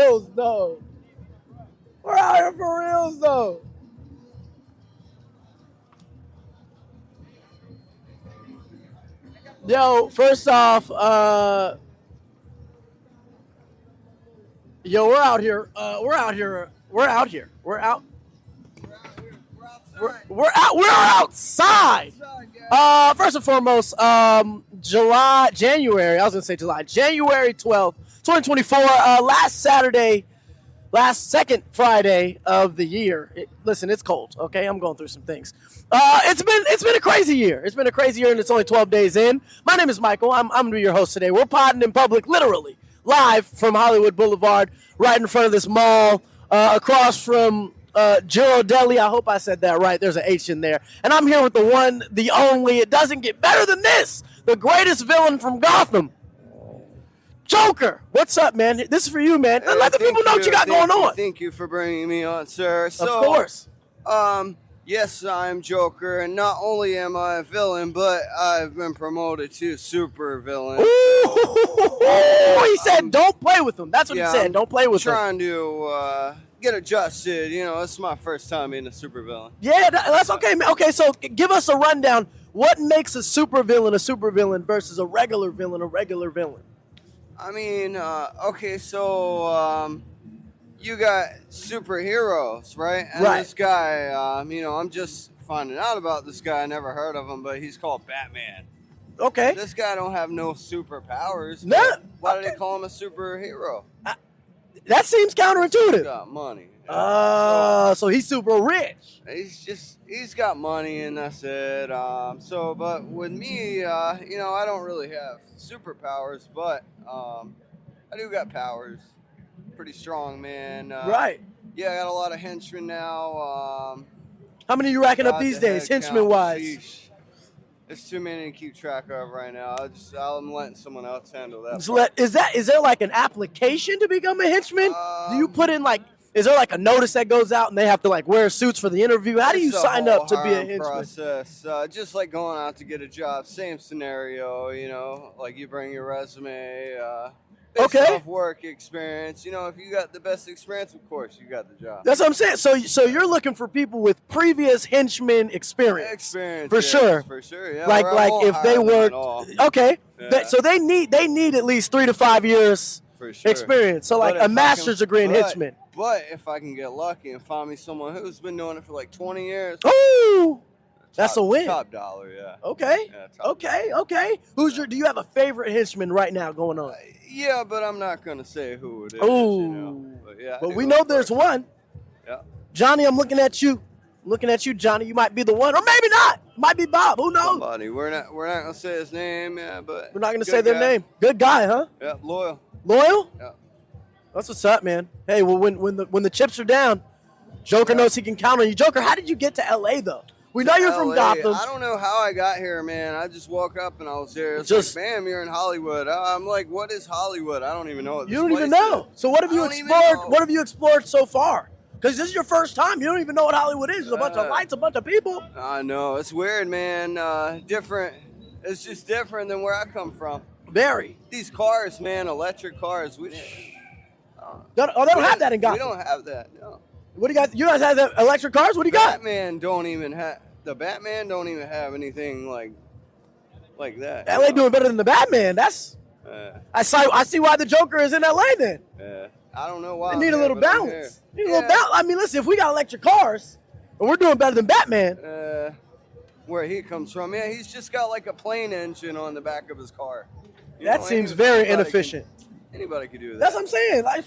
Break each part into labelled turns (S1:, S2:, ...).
S1: reals, though. We're out here for reals, though. Yo, first off, yo, we're out here. We're out here. We're out here. We're out. We're out. We're outside. First and foremost, January. I was gonna say July. January 12th, 2024. Last Saturday, second Friday of the year. Listen, it's cold. Okay, I'm going through some things. It's been a crazy year. It's been a crazy year, and it's only 12 days in. My name is Mykhal. I'm gonna be your host today. We're podding in public, literally live from Hollywood Blvd, right in front of this mall, across from Girardelli. I hope I said that right. There's an H in there. And I'm here with the one, the only. It doesn't get better than this. The greatest villain from Gotham, Joker. What's up, man? This is for you, man. Let the people know what you got going on.
S2: Thank you for bringing me on, sir.
S1: Of course.
S2: Yes, I'm Joker, and not only am I a villain, but I've been promoted to supervillain.
S1: Ooh, he said, "Don't play with him." That's what he said. Don't play with him.
S2: Trying to get adjusted. You know, it's my first time being a supervillain.
S1: Yeah, that's okay, man. Okay, so give us a rundown. What makes a supervillain versus a regular villain?
S2: I mean, okay, so you got superheroes, right? And this guy, you know, I'm just finding out about this guy. I never heard of him, but he's called Batman.
S1: Okay.
S2: This guy don't have no superpowers.
S1: No.
S2: Why do they call him a superhero?
S1: That seems counterintuitive.
S2: He's got money.
S1: So he's super rich.
S2: He's got money, and that's it. But with me, you know, I don't really have superpowers, but I do got powers. Pretty strong, man.
S1: Right.
S2: Yeah, I got a lot of henchmen now.
S1: How many are you racking up these days, henchmen-wise?
S2: It's too many to keep track of right now. I'm letting someone else handle that.
S1: Is there like an application to become a henchman? Do you put in is there like a notice that goes out and they have to like wear suits for the interview? How do you sign up to be a henchman?
S2: Process. Just like going out to get a job, same scenario. You know, like you bring your resume. Based off work experience. You know, if you got the best experience, of course, you got the job.
S1: That's what I'm saying. So you're looking for people with previous henchman experience. For sure.
S2: For sure, yeah.
S1: Like if they worked. Okay.
S2: Yeah.
S1: So they need at least 3 to 5 years experience. So like a master's degree in henchman.
S2: But if I can get lucky and find me someone who's been doing it for like 20 years.
S1: Ooh! That's a win.
S2: Top dollar, yeah.
S1: Okay.
S2: Yeah,
S1: Okay. Do you have a favorite henchman right now going on?
S2: Yeah, but I'm not gonna say who it is.
S1: Ooh.
S2: You know?
S1: But we know there's one.
S2: Yeah.
S1: Johnny, I'm looking at you. Johnny. You might be the one, or maybe not. Might be Bob. Who knows?
S2: Somebody. We're not gonna say his name, but
S1: we're not gonna say their name. Good guy, huh?
S2: Yeah, loyal.
S1: Loyal?
S2: Yeah.
S1: That's what's up, man. Hey, well, when the chips are down, Joker knows he can count on you. Joker, how did you get to LA though? We know you're from Gotham.
S2: I don't know how I got here, man. I just woke up and I was here. It's like, bam, you're in Hollywood. I'm like, what is Hollywood? I don't even know what this
S1: You don't even know.
S2: is.
S1: So what have you explored? What have you explored so far? Because this is your first time. You don't even know what Hollywood is. There's a bunch of lights, a bunch of people.
S2: I know. It's weird, man. Different. It's just different than where I come from.
S1: Very.
S2: These cars, man, electric cars. They
S1: don't have that in Gotham.
S2: We don't have that, no.
S1: What do you guys? You guys have the electric cars? What do you got?
S2: The Batman don't even have anything like that.
S1: LA doing better than the Batman. That's. I see why the Joker is in LA then.
S2: I don't know why.
S1: They need a little balance. I mean, listen, if we got electric cars and we're doing better than Batman.
S2: Where he comes from, yeah, he's just got like a plane engine on the back of his car.
S1: That seems very inefficient.
S2: Anybody could do that.
S1: That's what I'm saying. Like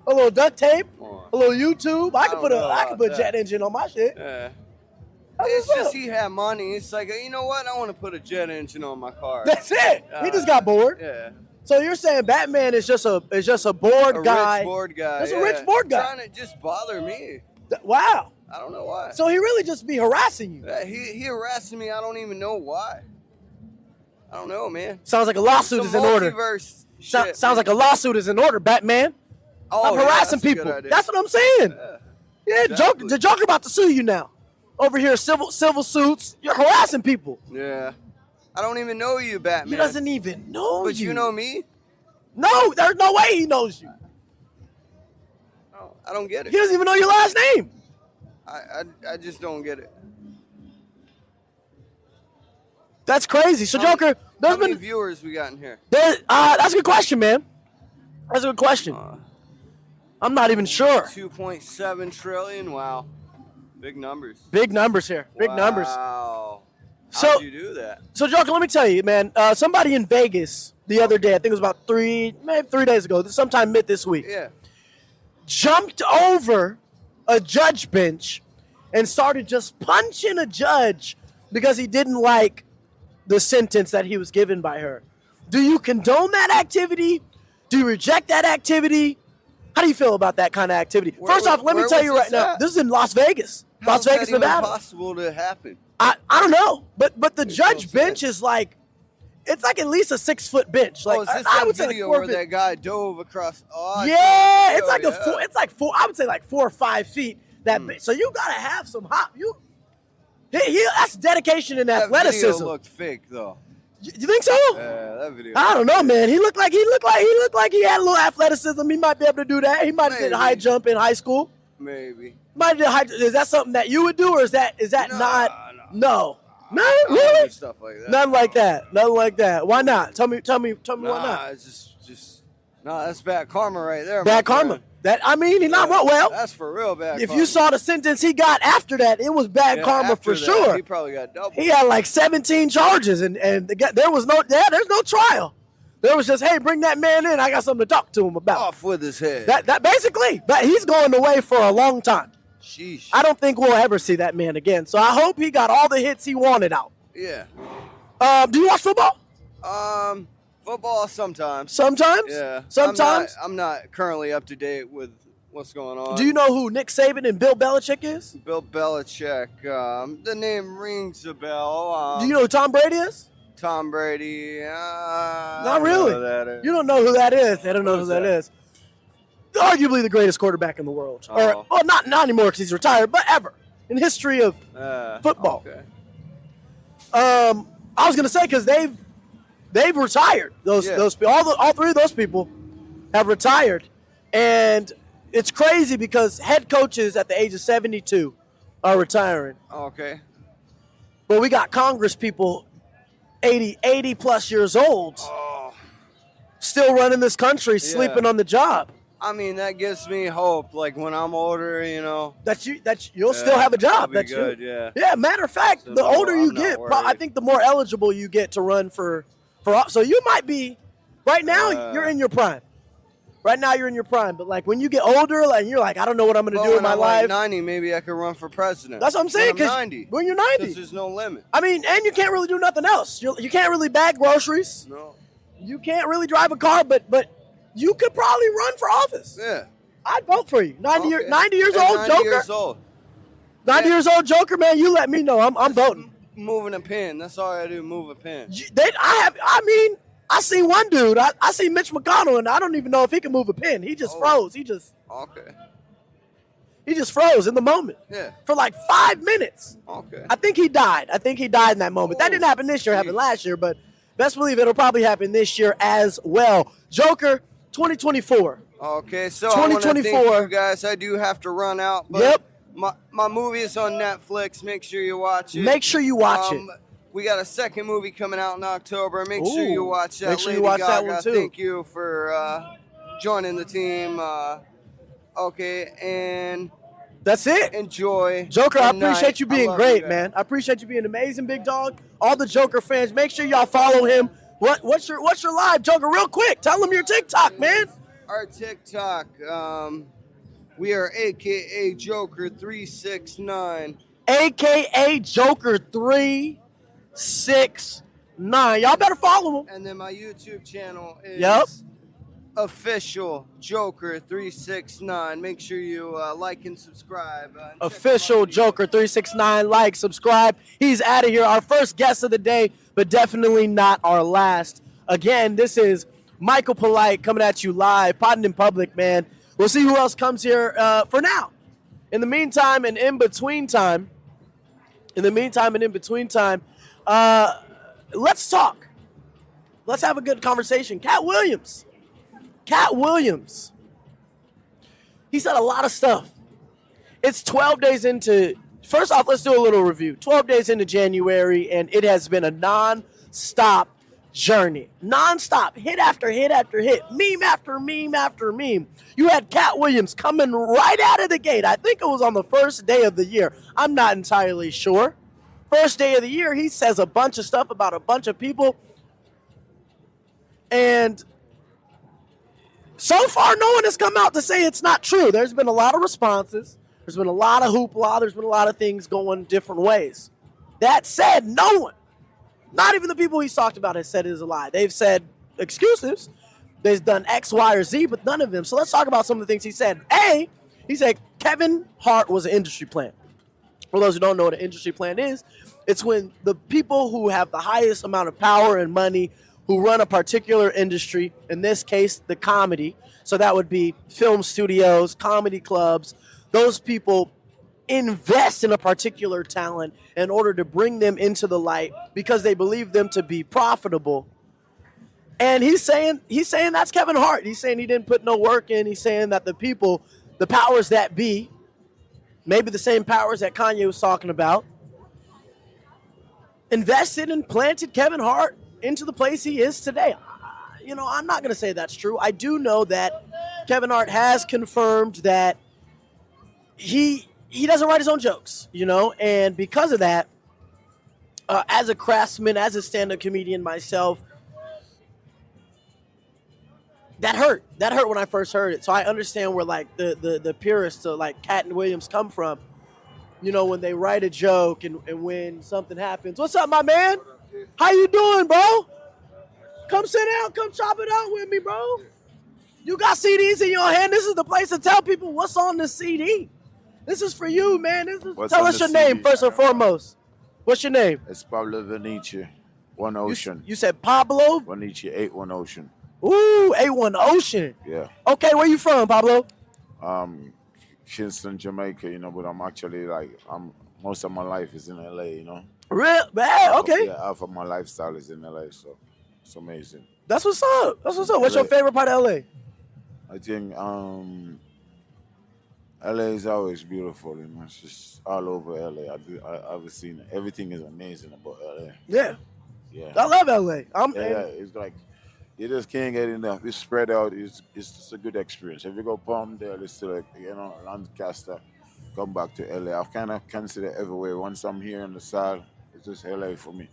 S1: a little duct tape, a little YouTube. I could put a jet engine on my shit.
S2: It's just he had money. It's like, you know what? I want to put a jet engine on my car.
S1: That's it. He just got bored.
S2: Yeah.
S1: So you're saying Batman is just a bored guy.
S2: Rich bored guy.
S1: Just a rich bored guy.
S2: Trying to just bother me.
S1: Wow.
S2: I don't know why.
S1: So he really just be harassing you.
S2: Yeah, he harassing me. I don't even know why. I don't know, man.
S1: Sounds like a lawsuit is in order. Sounds like a lawsuit is in order, Batman. I'm harassing people. That's what I'm saying. Yeah, exactly. The Joker about to sue you now. Over here, civil suits. You're harassing people.
S2: Yeah. I don't even know you, Batman.
S1: He doesn't even know you.
S2: But you know me?
S1: No, there's no way he knows you.
S2: I don't get it.
S1: He doesn't even know your last name.
S2: I just don't get it.
S1: That's crazy. So, Joker,
S2: how many viewers we got in here?
S1: That's a good question, man. That's a good question. I'm not even sure.
S2: 2.7 trillion. Wow. Big numbers.
S1: Big numbers here. Big numbers.
S2: Wow.
S1: How'd
S2: you do that?
S1: So, Joker, let me tell you, man. Somebody in Vegas the other day, I think it was about 3 days ago, sometime mid this week, jumped over a judge bench and started just punching a judge because he didn't like the sentence that he was given by her. Do you condone that activity? Do you reject that activity? How do you feel about that kind of activity? First off, let me tell you right now, this is in Las Vegas. Las Vegas, Nevada.
S2: How's that even possible to happen?
S1: I don't know, but the judge bench is like, it's like at least a 6-foot bench. Like,
S2: is this
S1: I
S2: that
S1: would say
S2: video
S1: like
S2: where that guy dove across?
S1: Yeah, it's like I would say like 4 or 5 feet. So you gotta have some hop. That's dedication and athleticism.
S2: That video looked fake though.
S1: You think so?
S2: Yeah, that video.
S1: I don't know, man. He looked like he had a little athleticism. He might be able to do that. He might have did high jump in high school.
S2: Maybe.
S1: Is that something that you would do, or is that not? No, really.
S2: Stuff like that.
S1: Nothing like that. Nothing like that. Why not? Tell me why not?
S2: It's just that's bad karma right there.
S1: Bad karma. He's not well.
S2: That's for real bad.
S1: If you saw the sentence he got after that, it was bad karma for sure.
S2: He probably got double.
S1: He had like 17 charges, and there's no trial. There was just, hey, bring that man in. I got something to talk to him about.
S2: Off with his head.
S1: That basically, but he's going away for a long time.
S2: Sheesh.
S1: I don't think we'll ever see that man again. So I hope he got all the hits he wanted out.
S2: Yeah.
S1: Do you watch football?
S2: Football sometimes.
S1: Sometimes?
S2: Yeah.
S1: Sometimes?
S2: I'm not currently up to date with what's going on.
S1: Do you know who Nick Saban and Bill Belichick is?
S2: Bill Belichick. The name rings a bell.
S1: Do you know who Tom Brady is?
S2: Tom Brady.
S1: Not really. You don't know who that is. They don't know who that is. Arguably the greatest quarterback in the world. Or, well, not anymore because he's retired, but ever in history of football.
S2: Okay.
S1: I was gonna say because they've retired. Those all 3 of those people have retired, and it's crazy because head coaches at the age of 72 are retiring.
S2: Okay.
S1: But we got Congress people 80 plus years old still running this country, sleeping on the job.
S2: I mean, that gives me hope. Like when I'm older,
S1: that you'll still have a job.
S2: That's good. Yeah.
S1: Yeah. Matter of fact, the older you get, I think the more eligible you get to run for. So you might be right now. You're in your prime. Right now you're in your prime, but like when you get older, like you're like, I don't know what I'm going to do in my life.
S2: Like 90, maybe I could run for president.
S1: That's what I'm saying.
S2: When I'm 90.
S1: When you're 90,
S2: there's no limit.
S1: I mean, and you can't really do nothing else. You can't really bag groceries.
S2: No.
S1: You can't really drive a car, but you could probably run for office.
S2: Yeah.
S1: I'd vote for you. 90 years old,
S2: 90
S1: Joker.
S2: Years old.
S1: 90 years old, Joker, man. You let me know. I'm voting.
S2: Moving a pin. That's all I do. Move a pin.
S1: I seen one dude. I seen Mitch McConnell, and I don't even know if he can move a pin. He just froze. He just froze in the moment.
S2: Yeah.
S1: For like 5 minutes.
S2: Okay.
S1: I think he died. in that moment. That didn't happen this year. It happened last year, but best believe it'll probably happen this year as well. Joker, 2024.
S2: Okay, so
S1: 2024.
S2: I want to thank you guys. I do have to run out. But my movie is on Netflix. Make sure you watch it.
S1: Make sure you watch it.
S2: We got a second movie coming out in October. Make sure you watch that.
S1: Make sure you watch that one too.
S2: Thank you for joining the team. Okay, and
S1: that's it.
S2: Enjoy.
S1: Joker, I appreciate you being great, man. I appreciate you being amazing, big dog. All the Joker fans, make sure y'all follow him. What's your live, Joker? Real quick, tell them your TikTok, man.
S2: Our TikTok, we are AKA Joker 369.
S1: AKA Joker 369. Y'all better follow him.
S2: And then my YouTube channel is Official Joker 369. Make sure you like and subscribe.
S1: Official Joker 369. Like, subscribe. He's out of here. Our first guest of the day, but definitely not our last. Again, this is Mykhal Polite coming at you live, potting in public, man. We'll see who else comes here for now. In the meantime and in between time, let's talk. Let's have a good conversation. Cat Williams. He said a lot of stuff. It's 12 days into. First off, let's do a little review. 12 days into January, and it has been a non-stop journey. Non-stop, hit after hit after hit, meme after meme after meme. You had Cat Williams coming right out of the gate. I think it was on the first day of the year. I'm not entirely sure. First day of the year, he says a bunch of stuff about a bunch of people. And so far, no one has come out to say it's not true. There's been a lot of responses. There's been a lot of hoopla. There's been a lot of things going different ways. That said, no one, not even the people he's talked about, has said it is a lie. They've said excuses. They've done X, Y, or Z, but none of them. So let's talk about some of the things he said. He said Kevin Hart was an industry plant. For those who don't know what an industry plant is, it's when the people who have the highest amount of power and money who run a particular industry, in this case, the comedy. So that would be film studios, comedy clubs. Those people invest in a particular talent in order to bring them into the light because they believe them to be profitable. And he's saying that's Kevin Hart. He's saying he didn't put no work in. He's saying that the people, the powers that be, maybe the same powers that Kanye was talking about, invested and planted Kevin Hart into the place he is today. I'm not going to say that's true. I do know that Kevin Hart has confirmed that he doesn't write his own jokes, and because of that, as a craftsman, as a stand-up comedian myself, that hurt. That hurt when I first heard it. So I understand where like the purists of like Cat and Williams come from. When they write a joke and when something happens. What's up, my man? How you doing, bro? Come sit down. Come chop it out with me, bro. You got CDs in your hand. This is the place to tell people what's on the CD. This is for you, man. Tell us your name first and foremost. What's your name?
S3: It's Pablo Venice, One Ocean.
S1: You said Pablo?
S3: Venice, 81 Ocean.
S1: Ooh, A1 Ocean.
S3: Yeah.
S1: Okay, where you from, Pablo?
S3: Kingston, Jamaica, but I'm actually most of my life is in LA,
S1: Real? Man, okay.
S3: Yeah, half of my lifestyle is in LA, so it's amazing.
S1: That's what's up. What's your favorite part of LA?
S3: I think LA is always beautiful, It's just all over LA. I've seen it. Everything is amazing about LA.
S1: Yeah.
S3: Yeah.
S1: I love LA.
S3: It's like you just can't get enough. It's spread out. It's just a good experience. If you go Palmdale, it's still Lancaster, come back to LA. I kind of consider everywhere. Once I'm here in the South, it's just LA for me.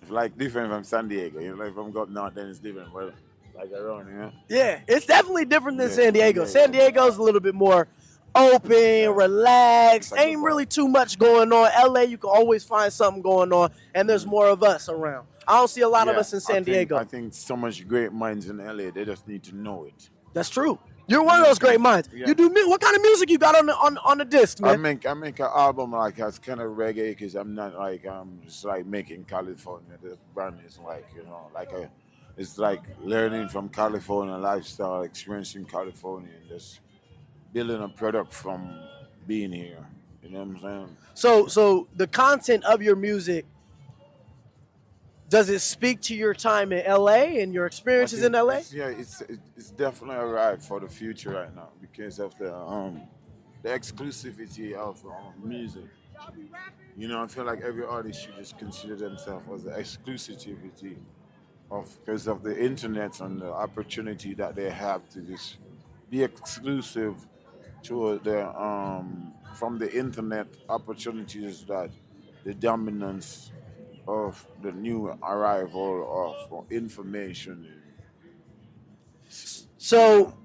S3: It's like different from San Diego. If I'm going north, then it's different. But like around,
S1: Yeah, it's definitely different than San Diego.
S3: Yeah,
S1: San Diego's a little bit more open, relaxed. Ain't really too much going on. LA, you can always find something going on, and there's more of us around. I don't see a lot of us in San Diego.
S3: I think so much great minds in LA. They just need to know it.
S1: That's true. You're one of those great minds.
S3: Yeah.
S1: You do what kind of music you got on the disc, man?
S3: I make an album it's kind of reggae because I'm not just like making California. The brand is it's like learning from California lifestyle, experiencing California, and just building a product from being here. You know what I'm saying?
S1: So the content of your music, does it speak to your time in LA and your experiences in LA?
S3: It's definitely arrived for the future right now because of the exclusivity of music. I feel like every artist should just consider themselves as the exclusivity because of the internet and the opportunity that they have to just be exclusive to the from the internet opportunities that the dominance of the new arrival of information.
S1: So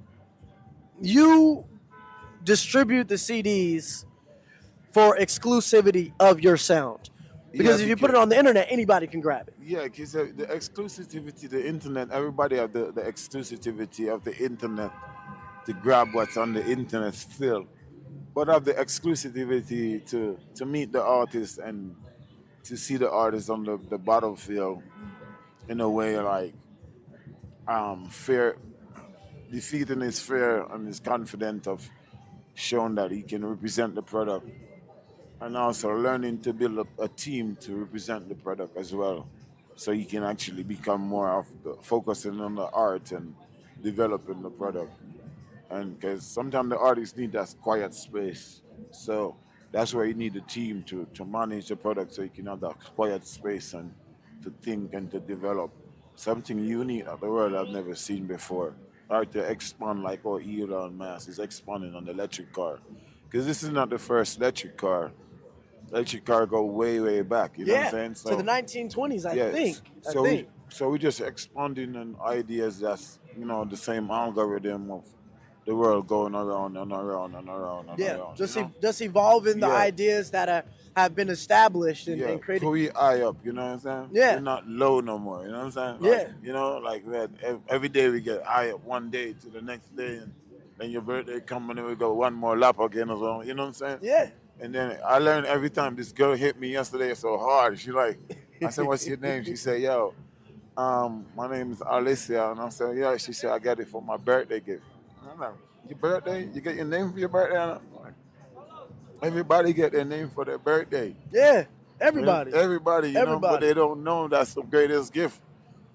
S1: you distribute the CDs for exclusivity of your sound. Because if you put it on the internet, anybody can grab it.
S3: Yeah, because the exclusivity, the internet, everybody have the exclusivity of the internet to grab what's on the internet still. But have the exclusivity to meet the artist and to see the artist on the battlefield in a way like fair, defeating his fear and is confident of showing that he can represent the product, and also learning to build a team to represent the product as well, so he can actually become more of focusing on the art and developing the product. and because sometimes the artists need that quiet space. So that's where you need a team to manage the product, so you can have that quiet space and to think and to develop something unique that the world has never seen before, or to expand like how Elon Musk is expanding on the electric car. Because this is not the first electric car. Electric car go way back. You know what I'm
S1: Yeah,
S3: saying?
S1: to the
S3: So
S1: 1920s, I think.
S3: yes.
S1: I
S3: So
S1: think.
S3: we just expanding on ideas that's the same algorithm of the world going around and around and around and
S1: Yeah,
S3: around.
S1: just evolving the
S3: Yeah,
S1: ideas that have been established
S3: yeah.
S1: and created.
S3: Put your eye up. You know what I'm saying? We're
S1: Yeah,
S3: not low no more. You know what I'm saying? Like
S1: yeah,
S3: like that. Every day we get eye up one day to the next day, and then your birthday come and then we go one more lap again as well. You know what I'm saying?
S1: yeah.
S3: And then I learned every time this girl hit me yesterday so hard. She like, I said, "What's your name?" She said, "Yo, my name is Alicia." And I said, "Yeah." She said, "I got it for my birthday gift." And I'm like, "Your birthday? You get your name for your birthday?" And I'm like, everybody get their name for their birthday.
S1: Yeah,
S3: Yeah,
S1: everybody,
S3: everybody, but
S1: everybody.
S3: they don't know that's the greatest gift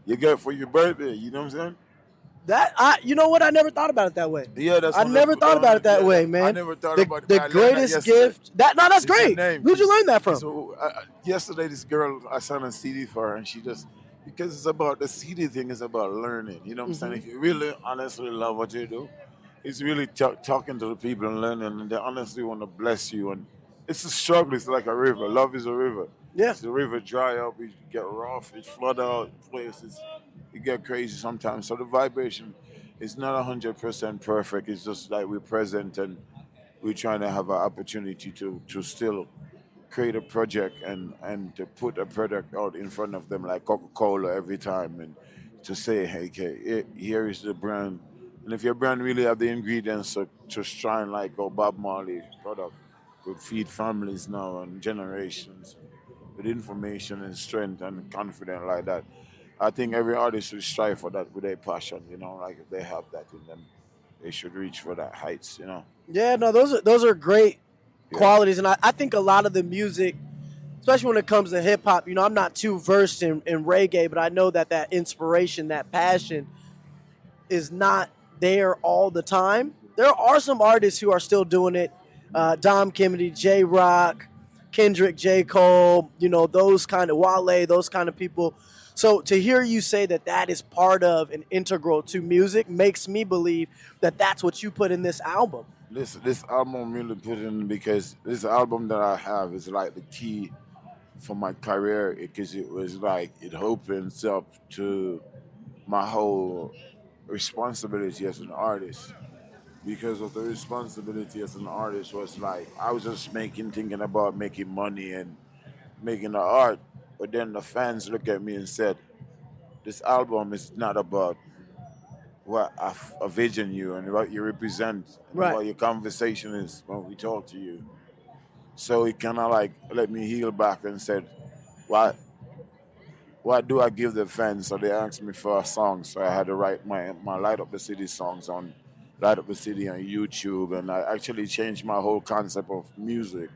S3: you get for your birthday. You know what I'm saying?
S1: You know what? I never thought about it that way.
S3: Yeah, that's
S1: I
S3: one of
S1: never thought about it that
S3: yeah.
S1: way,
S3: I
S1: man.
S3: never thought
S1: The
S3: about it,
S1: the
S3: but I learned that
S1: greatest
S3: yesterday.
S1: gift that no, that's
S3: It's your
S1: great.
S3: name.
S1: Who'd you learn that from?
S3: So yesterday, this girl, I sent a CD for her, and she just because it's about the CD thing is about learning. You know what I'm saying?
S1: Hmm.
S3: If you really honestly love what you do, it's really talking to the people and learning, and they honestly want to bless you. And it's a struggle. It's like a river. Love is a river.
S1: Yeah,
S3: It's the river dry up, it get rough, it flood out places, it get crazy sometimes. So the vibration is not 100% perfect. It's just like we're present and we're trying to have an opportunity to still create a project and to put a product out in front of them like Coca-Cola every time and to say, hey, okay, here is the brand. And if your brand really have the ingredients to shine like how Bob Marley product could feed families now and generations with information and strength and confidence like that, I think every artist should strive for that with their passion, like if they have that in them, they should reach for that heights.
S1: yeah. No, those are great
S3: Yeah.
S1: qualities, and I think a lot of the music, especially when it comes to hip hop. I'm not too versed in reggae, but I know that inspiration, that passion, is not there all the time. There are some artists who are still doing it. Dom Kennedy, J Rock, Kendrick, J Cole. Those kind of Wale, those kind of people. So to hear you say that is part of and integral to music makes me believe that that's what you put in this album.
S3: This album really put in because this album that I have is like the key for my career because it was like it opens up to my whole responsibility as an artist. Because of the responsibility as an artist was like I was just thinking about making money and making the art, but then the fans look at me and said, "This album is not about what I vision you and what you represent and
S1: Right.
S3: what your conversation is when we talk to you." So he kind of like let me heal back and said, what do I give the fans? So they asked me for a song. So I had to write my Light Up the City songs on Light Up the City on YouTube. And I actually changed my whole concept of music.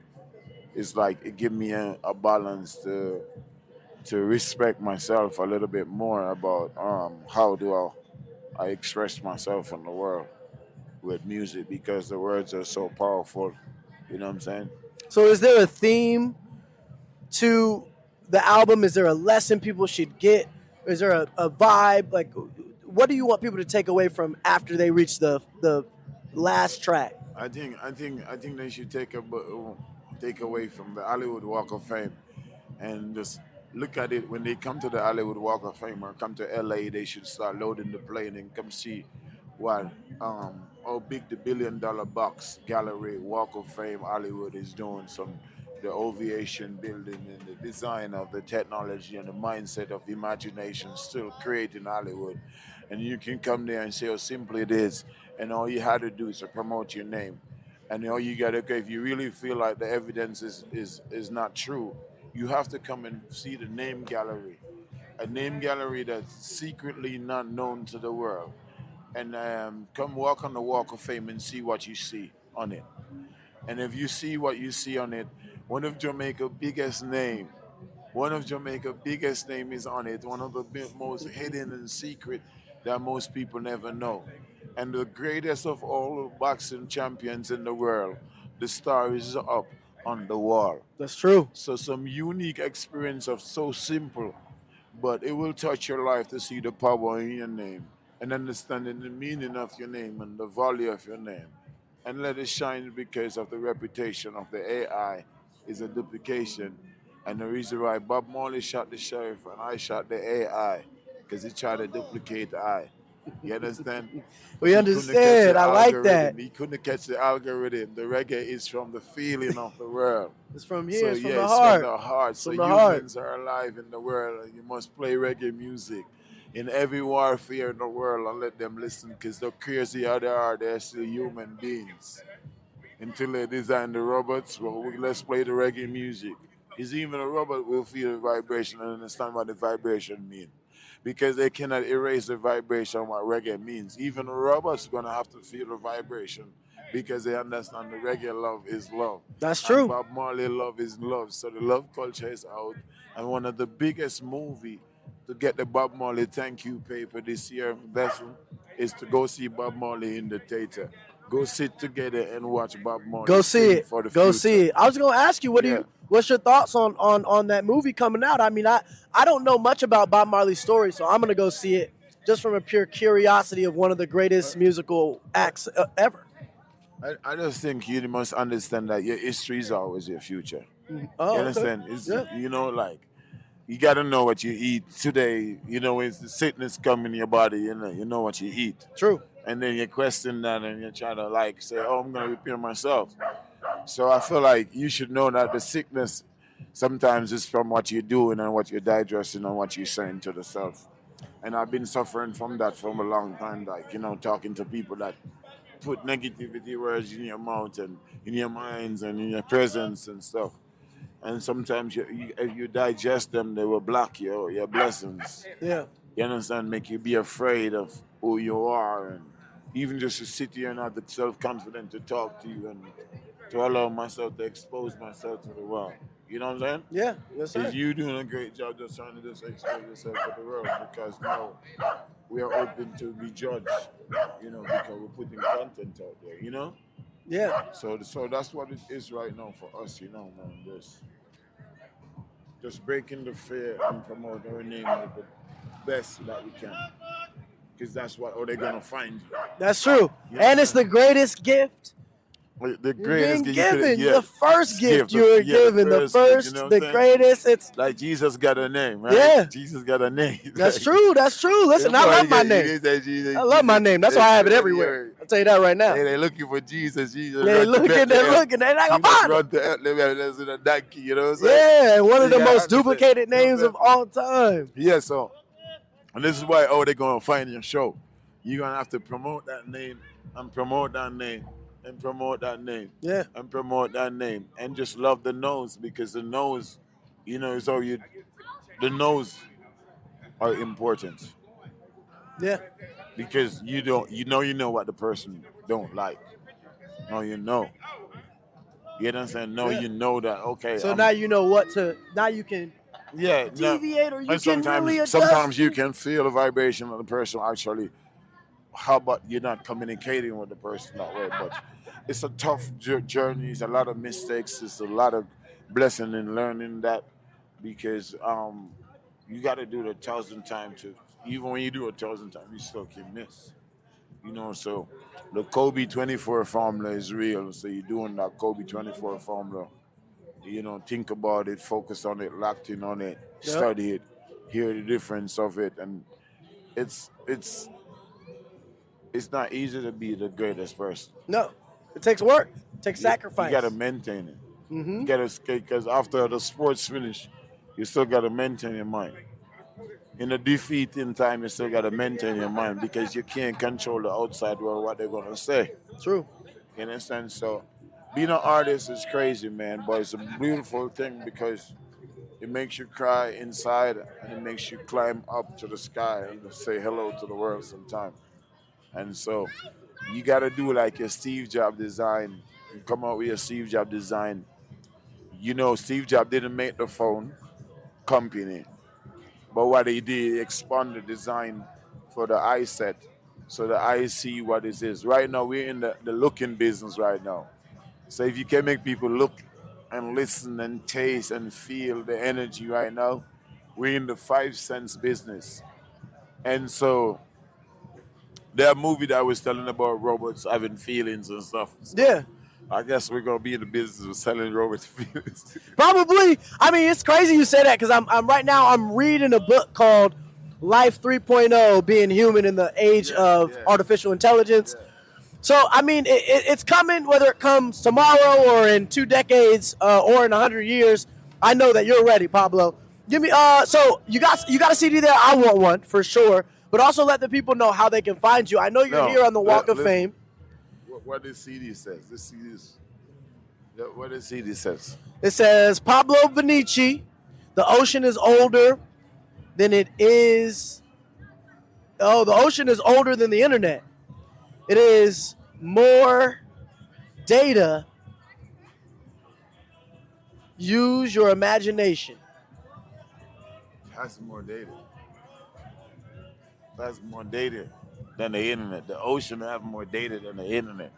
S3: It's like it gave me a balance to respect myself a little bit more about how do I express myself in the world with music because the words are so powerful. You know what I'm saying?
S1: So is there a theme to the album? Is there a lesson people should get? Is there a vibe? Like, what do you want people to take away from after they reach the last track?
S3: I think they should take away from the Hollywood Walk of Fame and just look at it when they come to the Hollywood Walk of Fame or come to LA. They should start loading the plane and come see what how big the $1 billion box gallery Walk of Fame Hollywood is doing. Some the ovation building and the design of the technology and the mindset of imagination still creating Hollywood. And you can come there and see how simple it is, and all you had to do is to promote your name. And all you got to, okay, if you really feel like the evidence is not true, you have to come and see the name gallery, a name gallery that's secretly not known to the world, and come walk on the Walk of Fame and see what you see on it. And if you see what you see on it, one of Jamaica's biggest name, one of Jamaica's biggest name is on it. One of the most hidden and secret that most people never know. And the greatest of all boxing champions in the world, the star is up on the wall.
S1: That's true.
S3: So some unique experience of so simple, but it will touch your life to see the power in your name and understanding the meaning of your name and the value of your name. And let it shine because of the reputation of the AI is a duplication. And the reason why Bob Marley shot the sheriff and I shot the AI, because he tried to duplicate I. You understand?
S1: We
S3: He couldn't catch
S1: understand.
S3: the
S1: I like
S3: algorithm.
S1: that.
S3: He couldn't catch the algorithm. The reggae is from the feeling of the world.
S1: It's from here.
S3: So
S1: It's from
S3: yeah,
S1: the
S3: it's from
S1: heart.
S3: the heart.
S1: It's
S3: So
S1: from the heart.
S3: humans are alive in the world, and you must play reggae music in every warfare in the world and let them listen. Because the crazy how they are, they're still human beings. Until they design the robots, well, let's play the reggae music. Because even a robot will feel the vibration and understand what the vibration means. Because they cannot erase the vibration what reggae means. Even the robots gonna have to feel the vibration because they understand the reggae love is love.
S1: That's
S3: And
S1: true.
S3: Bob Marley love is love. So the love culture is out. And one of the biggest movie to get the Bob Marley thank you paper this year, best one, is to go see Bob Marley in the theater. Go sit together and watch Bob Marley
S1: Go see
S3: sing
S1: it.
S3: for the
S1: Go
S3: future.
S1: see it. I was gonna ask you,
S3: Yeah.
S1: what's your thoughts on that movie coming out? I mean, I don't know much about Bob Marley's story, so I'm gonna go see it just from a pure curiosity of one of the greatest musical acts ever.
S3: I just think you must understand that your history is always your future. You
S1: Oh, okay.
S3: understand? It's
S1: Yeah.
S3: like you gotta know what you eat today. When the sickness come in your body, you know what you eat.
S1: True.
S3: And then you question that and you try to like say, oh, I'm gonna repair myself. So I feel like you should know that the sickness sometimes is from what you're doing and what you're digesting and what you're saying to the self. And I've been suffering from that for a long time, like, talking to people that put negativity words in your mouth and in your minds and in your presence and stuff. And sometimes if you digest them, they will block your blessings.
S1: Yeah.
S3: You understand? Make you be afraid of who you are, and even just to sit here and have the self confidence to talk to you and to allow myself to expose myself to the world. You know what I'm saying?
S1: Yeah. Yes,
S3: Is
S1: sir.
S3: you doing a great job just trying to just expose yourself to the world because now we are open to be judged, because we're putting content out there,
S1: Yeah.
S3: So that's what it is right now for us, man. Just breaking the fear and promote our name with the best that we can. Because that's what they're gonna find you.
S1: That's true.
S3: You
S1: And it's
S3: understand?
S1: the greatest gift
S3: The
S1: you're being
S3: greatest gift you could,
S1: given.
S3: yeah,
S1: The first gift
S3: gift,
S1: you were
S3: the
S1: given. The
S3: first gift,
S1: first,
S3: what I'm
S1: the
S3: saying?
S1: greatest. It's
S3: Like Jesus got a name, right?
S1: yeah.
S3: Jesus got a name.
S1: That's true. That's true. Listen, I
S3: Before
S1: love my
S3: you
S1: name.
S3: can say Jesus,
S1: I love my
S3: Jesus,
S1: name. That's why I have it everywhere.
S3: everywhere.
S1: I'll tell you that right now.
S3: Hey, they looking for Jesus. Jesus
S1: They're
S3: run to
S1: looking, they're
S3: Bethlehem.
S1: looking, they're not
S3: You
S1: gonna
S3: must
S1: find him.
S3: run to Bethlehem. That's in a donkey. You know what I'm saying?
S1: Yeah, one
S3: So
S1: of
S3: you
S1: the
S3: gotta
S1: most
S3: understand.
S1: duplicated
S3: You know what
S1: names
S3: I'm
S1: of all time.
S3: saying? Yeah. So, and this is why they're gonna find your show. You're gonna have to promote that name and promote that name and promote that name
S1: Yeah,
S3: and promote that name and just love the nose because the nose, is all you. The nose are important
S1: yeah,
S3: because you know what the person don't like. No, you know. You know what I'm saying? No,
S1: yeah.
S3: you know that. Okay,
S1: So now you know what to. Now you can
S3: yeah, no.
S1: deviate, or you
S3: And
S1: can really
S3: sometimes
S1: adjust.
S3: you can feel the vibration of the person actually. How about you're not communicating with the person that way? But it's a tough journey. It's a lot of mistakes. It's a lot of blessing in learning that because you got to do it 1,000 times. Even when you do it 1,000 times, you still can miss. So the Kobe 24 formula is real. So you're doing that Kobe 24 formula. Think about it, focus on it, locked in on it,
S1: Yep.
S3: study it, hear the difference of it, and it's it's it's not easy to be the greatest person.
S1: No, it takes work. It takes
S3: You got to
S1: sacrifice.
S3: maintain it.
S1: Mm-hmm.
S3: You got to skate because after the sports finish, you still got to maintain your mind. In a defeating time, you still got to maintain your mind because you can't control the outside world what they're gonna say.
S1: True.
S3: You understand? So, being an artist is crazy, man, but it's a beautiful thing because it makes you cry inside and it makes you climb up to the sky and say hello to the world sometime. And so you got to do like your Steve Jobs design. You come out with your Steve Jobs design. Steve Jobs didn't make the phone company, but what he did, he expanded design for the iSet. so that I see what this is. Right now, we're in the looking business right now. So if you can make people look and listen and taste and feel the energy right now, we're in the 5 cents business. And so that movie that I was telling about robots having feelings and stuff. So
S1: Yeah.
S3: I guess we're gonna be in the business of selling robots feelings.
S1: Probably. I mean, it's crazy you say that because I'm right now I'm reading a book called Life 3.0, Being Human in the Age of Artificial Intelligence.
S3: Yeah.
S1: So, I mean, it's coming, whether it comes tomorrow or in 2 decades or in 100 years. I know that you're ready, Pablo. Give me, so you got a CD there. I want one for sure, but also let the people know how they can find you. I know you're here on the Walk of Fame.
S3: What this CD says? This CD is, what this CD says?
S1: It says, Pablo Vinici, the ocean is older than it is. Oh, the ocean is older than the internet. It is more data. Use your imagination.
S3: Has more data. Has more data than the internet. The ocean have more data than the internet.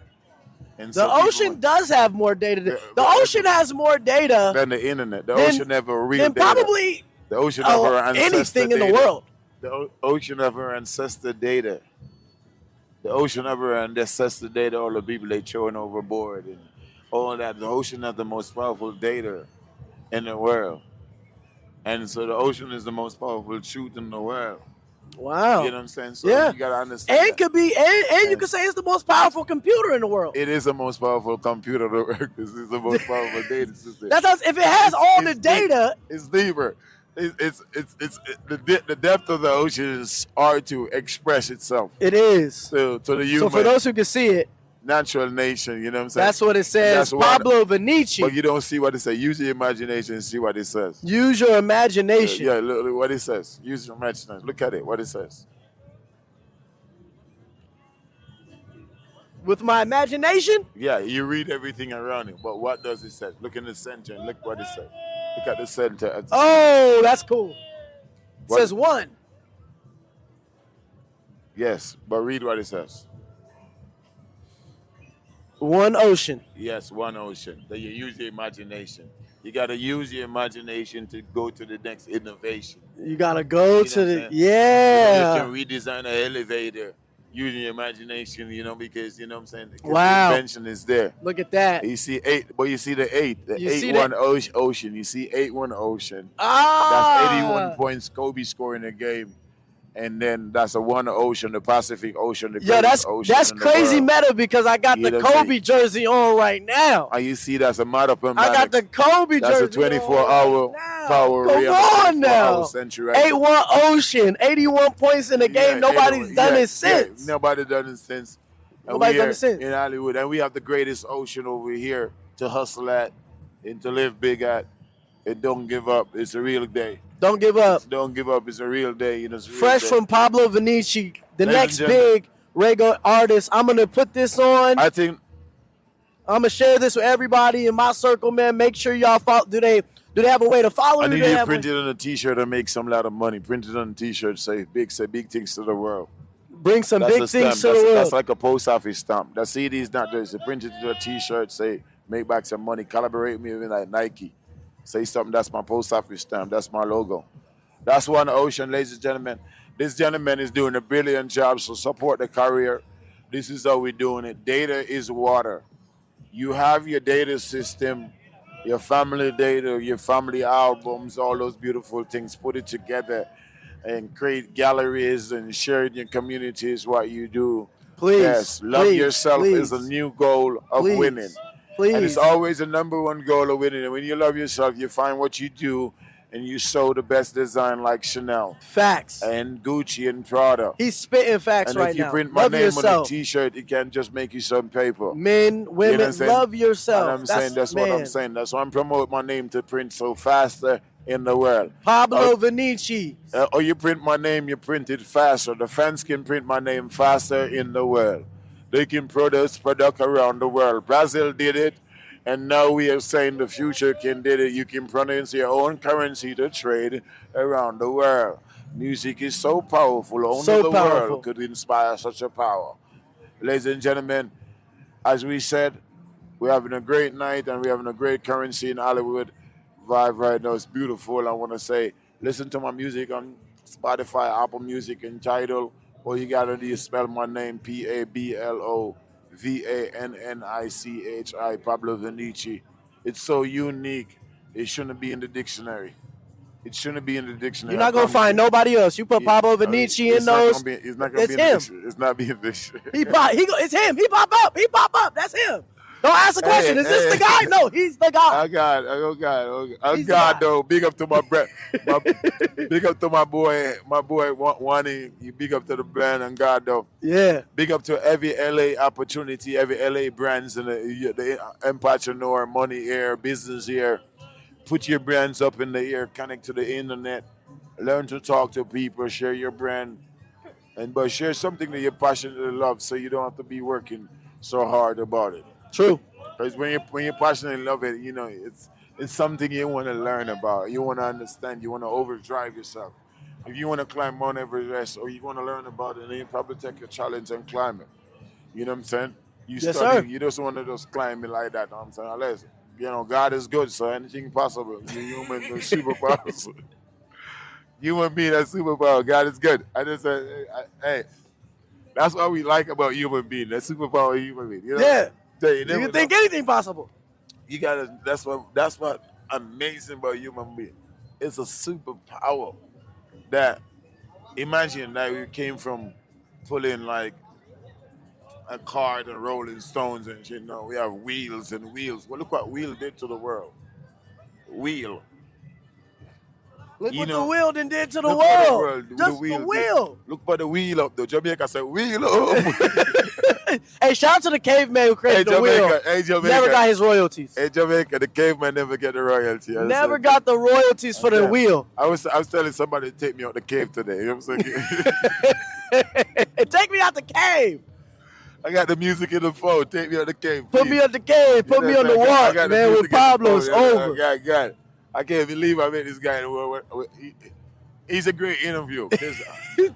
S3: And
S1: the ocean does have more data. The ocean has more data
S3: than the internet. The ocean have a real data.
S1: Probably
S3: the ocean have our ancestor
S1: anything
S3: data.
S1: in the world.
S3: The ocean have our ancestor data. The ocean have our ancestor data. All the people they throwing overboard and all that. The ocean has the most powerful data in the world. And so the ocean is the most powerful truth in the world.
S1: Wow.
S3: You know what I'm saying? So
S1: yeah.
S3: You gotta understand.
S1: And could be and you could say it's the most powerful computer in the world.
S3: It is the most powerful computer in the world. This is the most powerful data system.
S1: That's how, if it has all the data.
S3: It's deeper. It's the depth of the ocean is hard to express itself.
S1: It is.
S3: To the human.
S1: So for those who can see it,
S3: natural nation, you know what I'm saying?
S1: That's what it says. Pablo Vinici.
S3: But you don't see what it says. Use your imagination and see what it says.
S1: Use your imagination.
S3: Yeah, look what it says. Use your imagination. Look at it, what it says.
S1: With my imagination?
S3: Yeah, you read everything around it, but what does it say? Look in the center and look what it says. Look at the center.
S1: Oh, that's cool. It says 1.
S3: Yes, but read what it says.
S1: 1 ocean.
S3: Yes, 1 ocean. Then you use your imagination. You got to use your imagination to go to the next innovation.
S1: You got to go to the, yeah.
S3: You can redesign an elevator using your imagination, because, what I'm saying?
S1: Wow.
S3: The invention is there.
S1: Look at that.
S3: You see 8, but you see the 8. The 8-1 ocean. You see 8-1 ocean.
S1: Ah.
S3: That's 81 points Kobe scoring a game. And then that's a 1 ocean, the Pacific Ocean, the greatest ocean.
S1: That's crazy meta because I got the Kobe jersey on right now.
S3: And you see that's a matter of
S1: I got the Kobe jersey.
S3: That's a 24-hour power.
S1: Come on now. 8-1 ocean, 81 points in the game. Nobody's done it since.
S3: Nobody done it since.
S1: Nobody done it since.
S3: In Hollywood. And we have the greatest ocean over here to hustle at and to live big at. And don't give up. It's a real day.
S1: Don't give up.
S3: Don't give up. It's a real day.
S1: Fresh from Pablo Vinici, the next big reggae artist. I'm going to put this on.
S3: I think
S1: I'm going to share this with everybody in my circle, man. Make sure y'all follow. Do they have a way to follow?
S3: I need you to print it on a T-shirt and make some lot of money. Print it on a T-shirt. Say big things to the world.
S1: Bring some big things to the world.
S3: That's like a post office stamp. The CD is not there. So print it to a T-shirt. Say make back some money. Collaborate with me like Nike. Say something, that's my post office stamp. That's my logo. That's 1 ocean, ladies and gentlemen. This gentleman is doing a brilliant job, so support the career. This is how we're doing it. Data is water. You have your data system, your family data, your family albums, all those beautiful things. Put it together and create galleries and share in your communities what you do.
S1: Please.
S3: Yes, love yourself is a new goal of winning.
S1: Please.
S3: And it's always the number 1 goal of winning. And when you love yourself, you find what you do and you show the best design like Chanel.
S1: Facts.
S3: And Gucci and Prada.
S1: He's spitting facts right now.
S3: And if you print my name on a T-shirt, it can just make you some paper.
S1: Men, women, love yourself.
S3: And that's what I'm saying. That's why I'm promoting my name to print so faster in the world.
S1: Pablo Vinici.
S3: Or you print my name, you print it faster. The fans can print my name faster in the world. They can produce product around the world. Brazil did it, and now we are saying the future can do it. You can produce your own currency to trade around the world. Music is so powerful. Only
S1: So
S3: the
S1: powerful.
S3: world could inspire such a power. Ladies and gentlemen, as we said, we're having a great night and we're having a great currency in Hollywood vibe right now. It's beautiful. I want to say, listen to my music on Spotify, Apple Music, and Tidal. All you got to do is spell my name PabloVannichi, Pablo Vanichi. It's so unique. It shouldn't be in the dictionary. It shouldn't be in the dictionary.
S1: You're not gonna find nobody else. You put Pablo Vanichi in those.
S3: It's not gonna
S1: It's
S3: be in the
S1: him.
S3: dictionary. It's not being in the dictionary.
S1: It's him. He pop up. He pop up. That's him. Don't ask the question. Is this the guy? No, he's the guy.
S3: Oh God,
S1: He's
S3: God
S1: the guy.
S3: though. Big up to my big up to my boy Wani. You big up to the brand and God though.
S1: Yeah.
S3: Big up to every LA opportunity, every LA brands and the entrepreneur, money here, business here. Put your brands up in the air, connect to the internet, learn to talk to people, share your brand, but share something that you're passionately love, so you don't have to be working so hard about it.
S1: True.
S3: Because when you're passionately love it, you know it's something you want to learn about, you want to understand, you want to overdrive yourself. If you want to climb Mount Everest or you want to learn about it, then you probably take a challenge and climb it. You know what I'm saying?
S1: Yes, sir.
S3: You just want to just climb it like that. You know what I'm saying? Unless, God is good, so anything possible. You human are superpowers. Human being are superpower. God is good. I just said, hey, that's what we like about human being. That superpower of human being. You know?
S1: Yeah.
S3: You
S1: You can think anything possible.
S3: You gotta. That's what amazing about human being. It's a superpower. That imagine that we came from pulling like a cart and Rolling Stones and shit. No, we have wheels and wheels. Well, look what wheel did to the world. Wheel.
S1: Look
S3: You
S1: what
S3: know,
S1: the wheel done did to the
S3: look what the
S1: world.
S3: world- the
S1: Just
S3: wheel
S1: the
S3: did.
S1: wheel.
S3: Look for the wheel up though. Jamaica said wheel up.
S1: Hey, shout out to the caveman who created the wheel.
S3: Jamaica.
S1: Never got his royalties.
S3: Hey Jamaica, the caveman never get the royalty. I
S1: Never
S3: said,
S1: got the royalties for the
S3: Yeah.
S1: wheel.
S3: I was telling somebody to take me out the cave today. You know what I'm saying?
S1: Take me out the cave.
S3: I got the music in the phone. Take me out the cave.
S1: Put
S3: please.
S1: me on the cave. Put me on the
S3: I
S1: walk,
S3: got the
S1: man.
S3: music
S1: With
S3: in the
S1: Pablo,
S3: phone.
S1: it's
S3: Yeah,
S1: over.
S3: got it. I can't believe I met this guy. He's a great interview.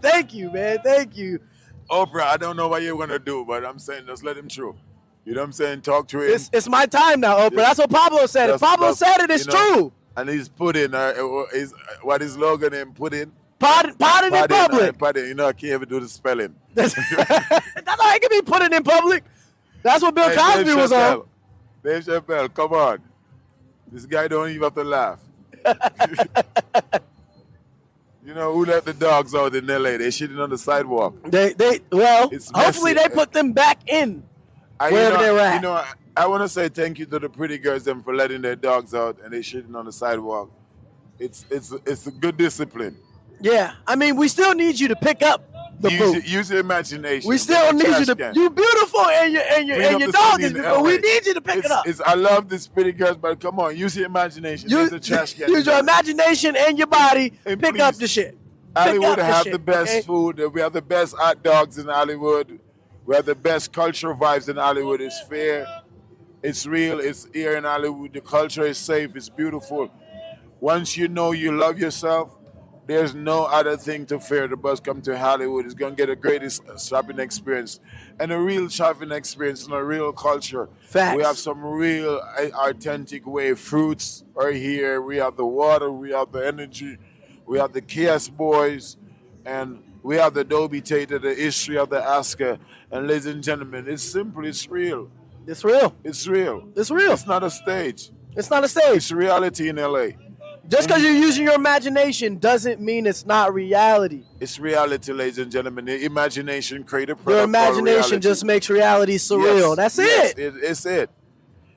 S1: Thank you, man. Thank you.
S3: Oprah, I don't know what you're going to do, but I'm saying just let him through. You know what I'm saying? Talk to him.
S1: It's my time now, Oprah. That's what Pablo said. If Pablo said it, it's true.
S3: And he's put in, what his slogan in, put in?
S1: Potting in public.
S3: Pardon, I can't even do the spelling.
S1: That's how he can be putting in public. That's what Bill
S3: Hey,
S1: Cosby
S3: Dave
S1: was on.
S3: Dave Chappelle, come on. This guy don't even have to laugh. You know, who let the dogs out in LA? They shitting on the sidewalk.
S1: Hopefully
S3: messy.
S1: they put them back in wherever they were at.
S3: I want to say thank you to the pretty girls them for letting their dogs out and they shitting on the sidewalk. It's a good discipline.
S1: Yeah, I mean, we still need you to pick up the poop.
S3: Use your imagination.
S1: We still need you to. You beautiful and your dog is beautiful. We need you to pick it up.
S3: I love these pretty girls, but come on, use your imagination. Use the trash can.
S1: Use your imagination and your body.
S3: And
S1: pick
S3: please,
S1: up the shit.
S3: Hollywood have the best food. We have the best hot dogs in Hollywood. We have the best cultural vibes in Hollywood. It's fair. It's real. It's here in Hollywood. The culture is safe. It's beautiful. Once you know you love yourself, there's no other thing to fear. The bus come to Hollywood. It's going to get the greatest shopping experience. And a real shopping experience and a real culture.
S1: Facts.
S3: We have some real authentic way. Fruits are here. We have the water. We have the energy. We have the Kias Boys. And we have the Dobie Tater, the history of the Oscar. And ladies and gentlemen, it's simple. It's real.
S1: It's real.
S3: It's real.
S1: It's real.
S3: It's not a stage.
S1: It's not a stage.
S3: It's reality in L.A.
S1: Just because you're using your imagination doesn't mean it's not reality.
S3: It's reality, ladies and gentlemen. The imagination create a product.
S1: Your imagination just makes reality surreal. That's it.
S3: It's it.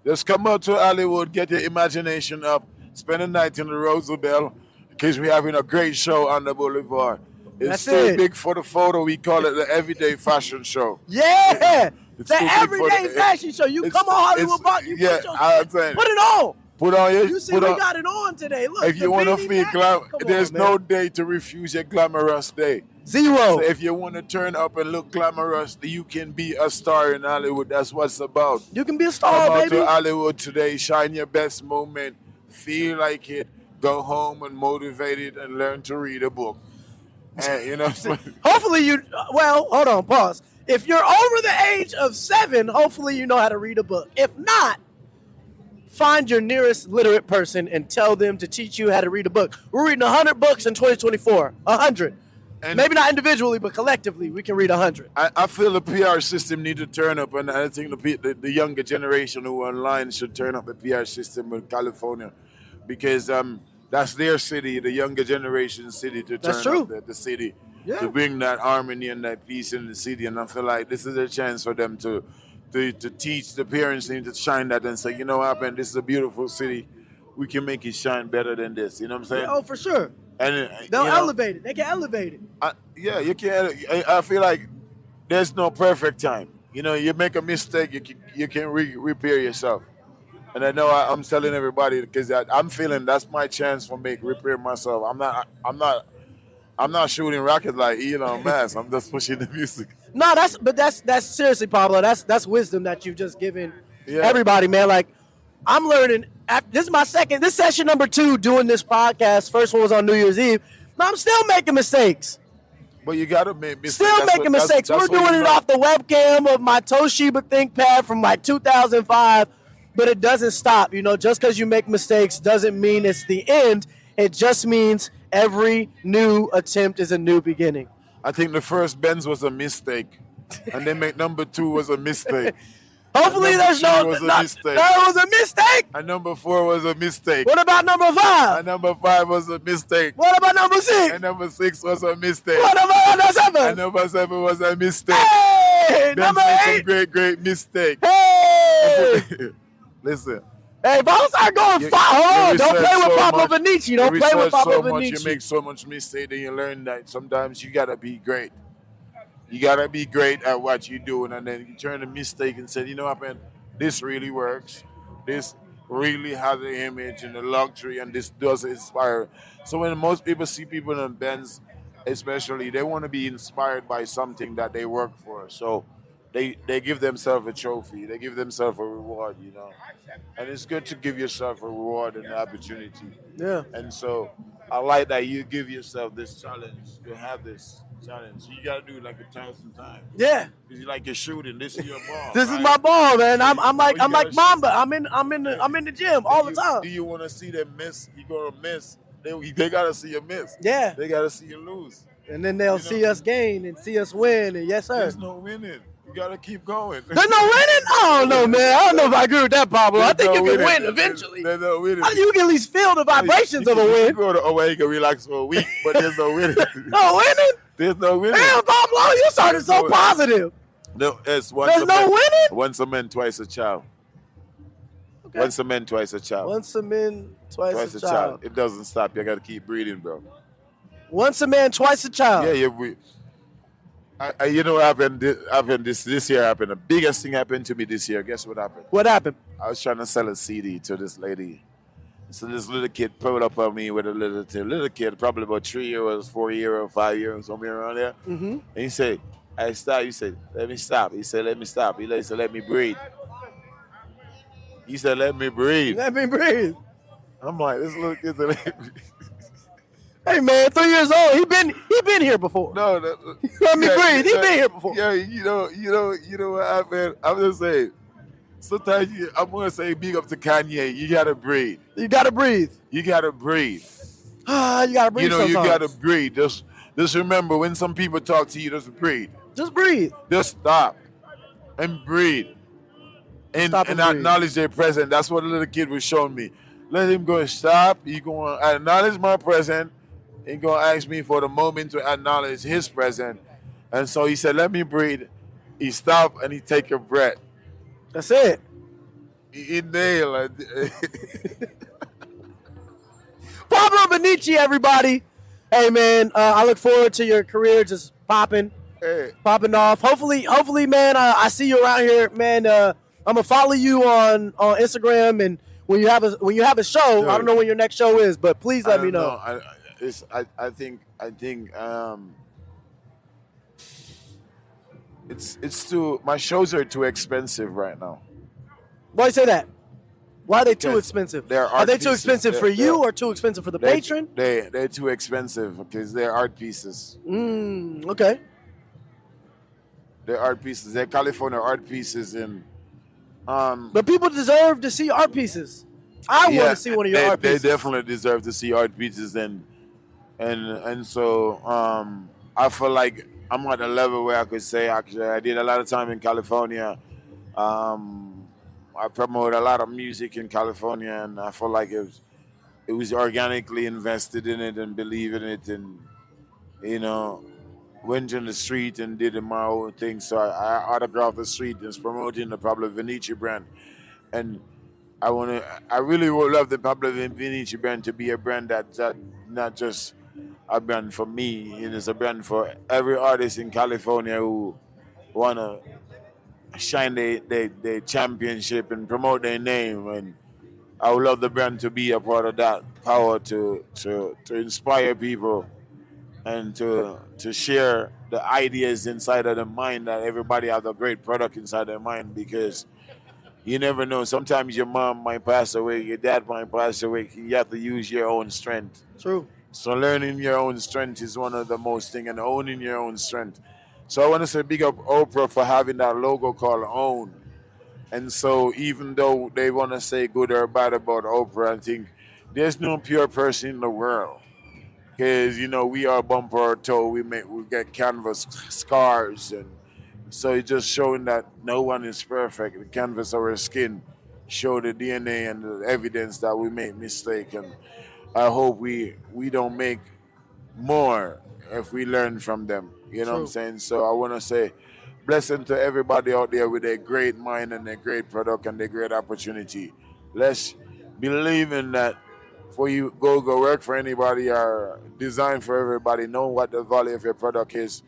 S3: Just come out to Hollywood, get your imagination up, spend a night in the Roosevelt, because we're having a great show on the Boulevard. It's too big for the photo. We call it the everyday fashion show.
S1: Yeah.
S3: It's
S1: The
S3: too big
S1: everyday fashion show. You come on Hollywood Park, you put your
S3: I'm saying,
S1: put it on.
S3: Put on your.
S1: You see, we got it on today. Look,
S3: if you want to feel there's
S1: man.
S3: no day to refuse your glamorous day.
S1: Zero.
S3: So if you want to turn up and look glamorous, you can be a star in Hollywood. That's what it's about.
S1: You can be a star,
S3: Come out
S1: baby.
S3: to Hollywood today. Shine your best moment. Feel like it. Go home and motivated and learn to read a book. And, you know,
S1: Hopefully you. Well, hold on, pause. If you're over the age of 7, hopefully you know how to read a book. If not, find your nearest literate person and tell them to teach you how to read a book. We're reading 100 books in 2024. 100.
S3: and
S1: Maybe not individually, but collectively, we can read 100.
S3: I feel the PR system need to turn up, and I think the younger generation who are online should turn up the PR system in California, because that's their city, the younger generation city, to
S1: That's
S3: turn
S1: true.
S3: up the city,
S1: Yeah.
S3: to bring that harmony and that peace in the city. And I feel like this is a chance for them to teach the parents need to shine that and say, you know what, man, this is a beautiful city. We can make it shine better than this. You know what I'm saying?
S1: Oh, for sure.
S3: And
S1: They'll
S3: you know,
S1: elevate it. They can elevate it.
S3: yeah, you can't. I feel like there's no perfect time. You know, you make a mistake, you can repair yourself. And I know I'm telling everybody because I'm feeling that's my chance for repair myself. I'm not shooting rockets like Elon Musk. I'm just pushing the music.
S1: No, that's seriously, Pablo. That's wisdom that you've just given
S3: Yeah.
S1: everybody, man. Like, I'm learning. This is my this session number 2 doing this podcast. First one was on New Year's Eve. But I'm still making mistakes.
S3: But you gotta make mistakes.
S1: Still making mistakes. We're doing it off the webcam of my Toshiba ThinkPad from like 2005, but it doesn't stop. You know, just because you make mistakes doesn't mean it's the end. It just means every new attempt is a new beginning.
S3: I think the first Benz was a mistake, and then make number 2 was a mistake.
S1: Hopefully,
S3: number
S1: there's no.
S3: three was a
S1: no-
S3: mistake.
S1: That was a mistake.
S3: And number 4 was a mistake.
S1: What about number 5?
S3: And number 5 was a mistake.
S1: What about number 6?
S3: And number 6 was a mistake.
S1: What about number 7?
S3: And number 7 was a mistake.
S1: Hey,
S3: Benz
S1: number
S3: made some
S1: 8.
S3: great mistake.
S1: Hey,
S3: Listen.
S1: hey, don't start going
S3: You-
S1: far. Hold on.
S3: you
S1: Don't
S3: research
S1: play with
S3: so
S1: Pablo
S3: much.
S1: Vinici. Don't
S3: You
S1: play with
S3: research
S1: Pablo
S3: so much, you
S1: Vinici.
S3: make so much mistake, then you learn that sometimes you gotta be great. You gotta be great at what you're doing, and then you turn the mistake and say, you know what, man, this really works. This really has the image and the luxury, and this does inspire. So when most people see people in Benz, especially, they want to be inspired by something that they work for. So they give themselves a trophy. They give themselves a reward, you know. And it's good to give yourself a reward and an opportunity.
S1: Yeah.
S3: And so I like that you give yourself this challenge. You have this challenge. You gotta do it like 1,000 times.
S1: Yeah.
S3: Because you like you're shooting. This is your ball.
S1: This
S3: right?
S1: is my ball, man. I'm like
S3: You gotta
S1: Mamba. I'm in the gym all the time.
S3: Do you want to see them miss? You gonna miss. They gotta see you miss.
S1: Yeah.
S3: They gotta see you lose.
S1: And then they'll
S3: You know.
S1: see us gain and see us win. And yes, sir.
S3: There's no winning. You gotta keep going.
S1: There's no winning? I don't know, man. I don't know if I agree with that, Pablo. I
S3: There's
S1: think
S3: no
S1: you can
S3: winning.
S1: win eventually.
S3: There's no winning.
S1: You can at least feel the vibrations of a
S3: You
S1: win.
S3: go to away, you can relax for a week, but there's no winning.
S1: No winning?
S3: There's no winning.
S1: Damn, Pablo, you started so
S3: No.
S1: positive.
S3: No, it's once
S1: There's
S3: a
S1: no
S3: man.
S1: winning?
S3: Once a man, twice a child.
S1: Okay.
S3: Once a man, twice a child.
S1: Once a man, twice a child.
S3: It doesn't stop. You gotta keep breathing, bro.
S1: Once a man, twice a child.
S3: You know what happened? This year happened. The biggest thing happened to me this year. Guess what happened?
S1: What happened?
S3: I was trying to sell a CD to this lady. So this little kid pulled up on me with a little kid, probably about 3 years, 4 years, 5 years, somewhere around there.
S1: Mm-hmm.
S3: And he said, I stopped. He said, let me stop. He said, let me stop. He said, let me breathe. He said, let me breathe.
S1: Let me breathe.
S3: I'm like, this little kid said, let me breathe.
S1: Hey man, 3 years old. He been here before.
S3: No,
S1: Let me breathe. He been here before.
S3: Yeah, you know what happened? I'm just saying. Sometimes I'm gonna say big up to Kanye. You gotta breathe.
S1: You gotta breathe.
S3: You gotta breathe.
S1: You gotta breathe.
S3: You know, you
S1: sometimes.
S3: gotta breathe. Just remember when some people talk to you, just breathe.
S1: Just breathe.
S3: Just stop and breathe. And
S1: Stop and breathe.
S3: acknowledge their presence. That's what the little kid was showing me. Let him go stop. He gonna acknowledge my presence. He gonna ask me for the moment to acknowledge his presence. And so he said, let me breathe. He stopped and he take a breath.
S1: That's it.
S3: He inhaled.
S1: Pablo Vinici, everybody. Hey man, I look forward to your career just popping off. Hopefully, man. I see you around here, man. I'm gonna follow you on Instagram, and when you have a show,
S3: Sure.
S1: I don't know when your next show is, but please let me know.
S3: I think it's too. My shows are too expensive right now.
S1: Why you say that? Why are they too
S3: because
S1: expensive?
S3: they're
S1: Are
S3: art
S1: they too
S3: pieces.
S1: expensive for you or too expensive for the patron?
S3: They're too expensive because they're art pieces.
S1: Okay.
S3: They're art pieces. They're California art pieces, and
S1: But people deserve to see art pieces. I want to
S3: yeah,
S1: see one of your art
S3: they
S1: pieces.
S3: definitely deserve to see art pieces, and so I feel like I'm at a level where I could say actually I did a lot of time in California. Um, I promote a lot of music in California, and I feel like it was organically invested in it and believe in it, and you know went in the street and did my own thing. So I autographed the street and was promoting the Pablo Vinici brand, and I really would love the Pablo Vinici brand to be a brand that not just a brand for me. It is a brand for every artist in California who wanna shine their championship and promote their name. And I would love the brand to be a part of that power to inspire people and to share the ideas inside of the mind that everybody have a great product inside their mind because you never know. Sometimes your mom might pass away, your dad might pass away. You have to use your own strength.
S1: True.
S3: So learning your own strength is one of the most thing, and owning your own strength. So I want to say big up Oprah for having that logo called Own. And so even though they want to say good or bad about Oprah, I think there's no pure person in the world. Because we are bumper or toe, we get canvas scars, and so it's just showing that no one is perfect. The canvas of our skin show the DNA and the evidence that we make mistake, and I hope we don't make more if we learn from them. You know what I'm
S1: True.
S3: saying? So I want to say blessing to everybody out there with a great mind and a great product and a great opportunity. Let's believe in that before you go work for anybody or design for everybody. Know what the value of your product is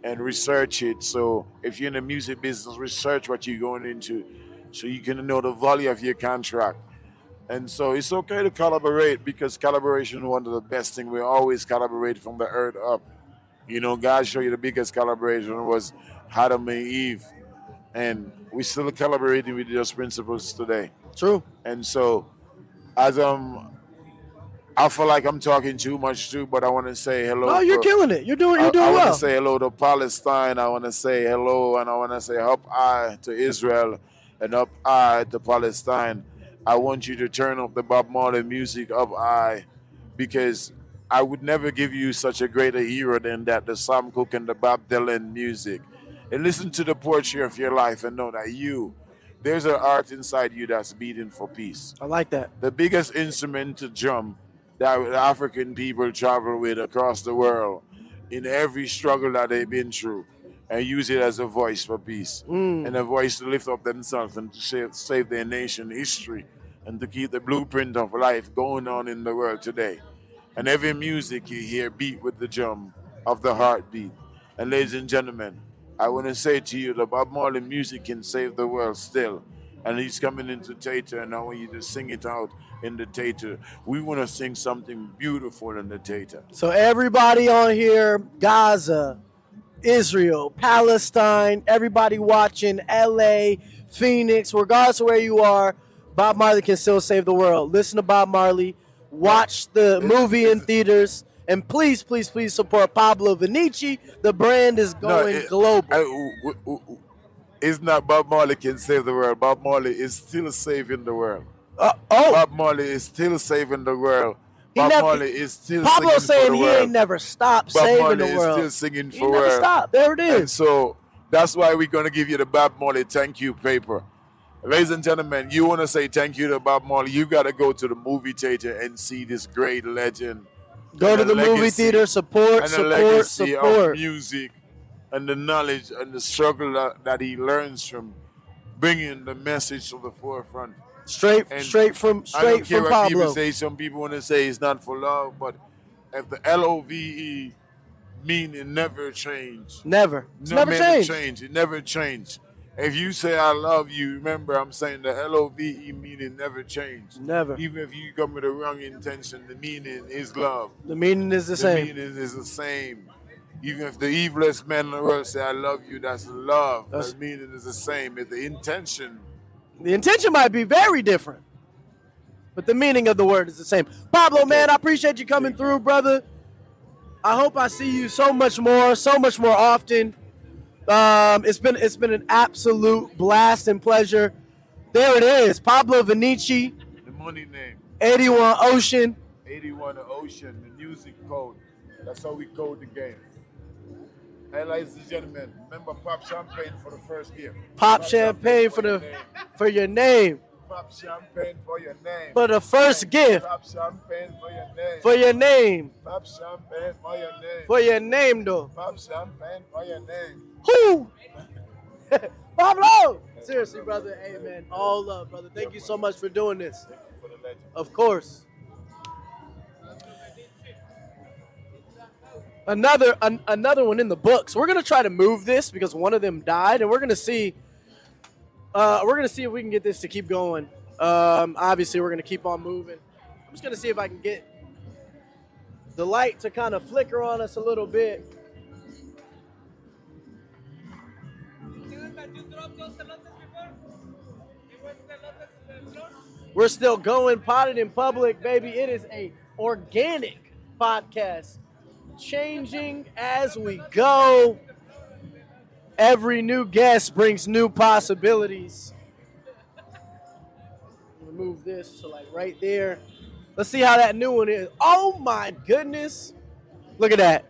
S3: and research it. So if you're in the music business, research what you're going into so you can know the value of your contract. And so it's okay to collaborate because collaboration is one of the best things. We always collaborate from the earth up. God showed you the biggest collaboration was Adam and Eve. And we still collaborating with those principles today.
S1: True.
S3: And so as I feel like I'm talking too much too, but I want to say hello.
S1: No, you're killing it. You're doing
S3: I want to
S1: well.
S3: say hello to Palestine. I want to say hello, and I want to say up I to Israel and up I to Palestine. I want you to turn up the Bob Marley music up I, because I would never give you such a greater hero than that, the Sam Cooke and the Bob Dylan music. And listen to the poetry of your life and know that there's an art inside you that's beating for peace.
S1: I like that.
S3: The biggest instrument to drum that African people travel with across the world in every struggle that they've been through and use it as a voice for peace and a voice to lift up themselves and to save their nation history and to keep the blueprint of life going on in the world today. And every music you hear beat with the drum of the heartbeat. And ladies and gentlemen, I want to say to you that Bob Marley music can save the world still. And he's coming into theater, and I want you to sing it out in the theater. We want to sing something beautiful in the theater.
S1: So everybody on here, Gaza, Israel, Palestine, everybody watching, LA, Phoenix, regardless of where you are, Bob Marley can still save the world. Listen to Bob Marley, watch the movie in theaters, and please, please, please support Pablo Vinici. The brand is going global.
S3: It's not Bob Marley can save the world. Bob Marley is still saving the world.
S1: Oh,
S3: Bob Marley is still saving the world. Bob Marley is still
S1: Pablo
S3: singing
S1: saying
S3: for the
S1: he
S3: world.
S1: ain't never stopped
S3: Bob
S1: saving
S3: Marley
S1: the world.
S3: is still singing
S1: He
S3: for
S1: never
S3: world.
S1: stopped. There it is.
S3: And so that's why we're going to give you the Bob Marley thank you paper. Ladies and gentlemen, you want to say thank you to Bob Marley, you got to go to the movie theater and see this great legend.
S1: Go to the movie theater, support, support.
S3: Music and the knowledge and the struggle that he learns from bringing the message to the forefront.
S1: Straight from
S3: I don't care what
S1: Pablo.
S3: people say. Some people want to say it's not for love, but if the LOVE meaning never changed.
S1: Never. It's never changed.
S3: It never changed. If you say I love you, remember I'm saying the LOVE meaning never changed.
S1: Never.
S3: Even if you come with the wrong intention, the meaning is love.
S1: The meaning is the same.
S3: The meaning is the same. Even if the evilest man in the world say I love you, that's love. The meaning is the same. If the intention
S1: might be very different. but the meaning of the word is the same. Pablo, man, I appreciate you coming through, brother. I hope I see you so much more often. It's been an absolute blast and pleasure. There it is, Pablo Vinici.
S3: The money name.
S1: 81 Ocean.
S3: 81 Ocean, the music code. That's how we code the game. Hey, ladies and gentlemen, remember pop champagne for the first gift.
S1: Pop champagne for your name.
S3: Pop champagne for your name.
S1: For the first gift.
S3: Pop champagne for your name.
S1: For your name.
S3: Pop champagne for your name.
S1: For your name, though.
S3: Pop champagne for your name.
S1: Whoo! Pablo! Seriously, brother. Hey, man. All love, brother. Thank you so much for doing this.
S3: Thank you for the legend.
S1: Of course. Another one in the books. We're gonna try to move this because one of them died, and we're gonna see if we can get this to keep going. Obviously, we're gonna keep on moving. I'm just gonna see if I can get the light to kind of flicker on us a little bit. We're still going, potted in public, baby. It is a organic podcast. Changing as we go. Every new guest brings new possibilities. I'm gonna move this to like right there. Let's see how that new one is. Oh my goodness. Look at that.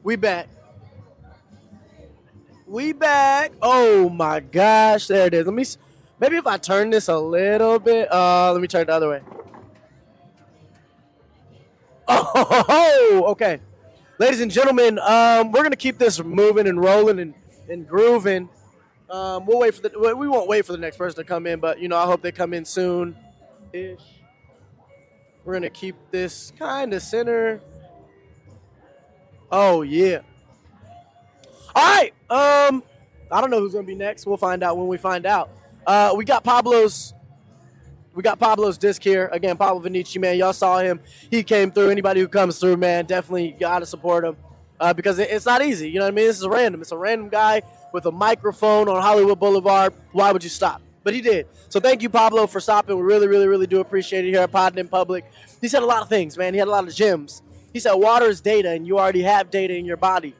S1: We back. We back. Oh my gosh. There it is. Maybe if I turn this a little bit. Let me turn it the other way. Oh, okay. Ladies and gentlemen, we're going to keep this moving and rolling and grooving. We won't wait for the next person to come in, but, I hope they come in soon-ish. We're going to keep this kind of center. Oh, yeah. All right. I don't know who's going to be next. We'll find out when we find out. We got Pablo's disc here. Again, Pablo Vinici, man. Y'all saw him. He came through. Anybody who comes through, man, definitely got to support him because it's not easy. You know what I mean? This is random. It's a random guy with a microphone on Hollywood Boulevard. Why would you stop? But he did. So thank you, Pablo, for stopping. We really, really, really do appreciate it here at Pod in Public. He said a lot of things, man. He had a lot of gems. He said water is data, and you already have data in your body.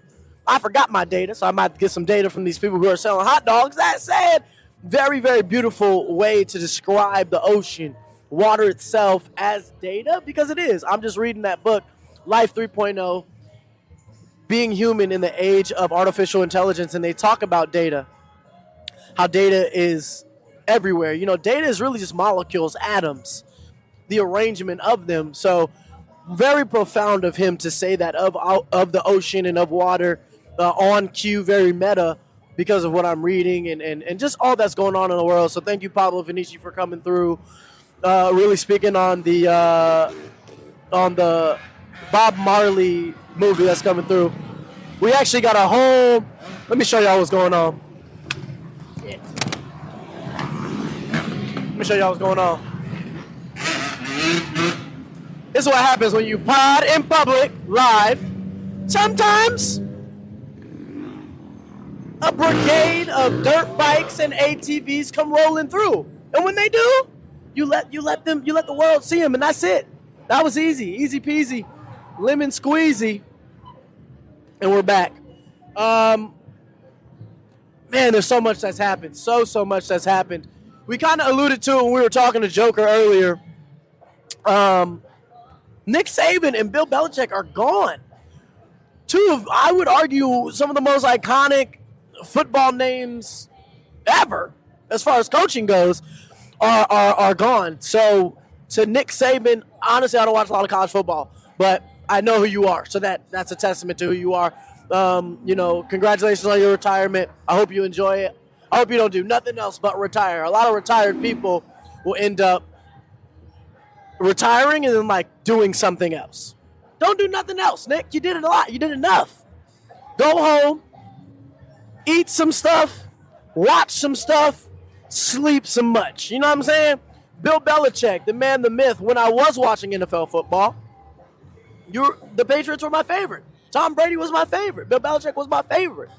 S1: I forgot my data, so I might get some data from these people who are selling hot dogs. That said, very, very beautiful way to describe the ocean, water itself as data, because it is. I'm just reading that book, Life 3.0, Being Human in the Age of Artificial Intelligence, and they talk about data, how data is everywhere. Data is really just molecules, atoms, the arrangement of them. So very profound of him to say that of the ocean and of water on cue, very meta, because of what I'm reading and just all that's going on in the world. So thank you, Pablo Vinici, for coming through, really speaking on the Bob Marley movie that's coming through. We actually got a home. Let me show y'all what's going on. Let me show y'all what's going on. This is what happens when you pod in public, live. Sometimes a brigade of dirt bikes and ATVs come rolling through. And when they do, you let the world see them, and that's it. That was easy peasy, lemon squeezy. And we're back. Man, there's so much that's happened. So much that's happened. We kind of alluded to it when we were talking to Joker earlier. Nick Saban and Bill Belichick are gone. Two of, I would argue, some of the most iconic football names ever, as far as coaching goes, are gone. So to Nick Saban, honestly, I don't watch a lot of college football, but I know who you are. So that's a testament to who you are. Congratulations on your retirement. I hope you enjoy it. I hope you don't do nothing else but retire. A lot of retired people will end up retiring and then doing something else. Don't do nothing else, Nick. You did it a lot. You did enough. Go home, eat some stuff, watch some stuff, sleep some much. You know what I'm saying? Bill Belichick, the man, the myth. When I was watching NFL football, the Patriots were my favorite. Tom Brady was my favorite. Bill Belichick was my favorite.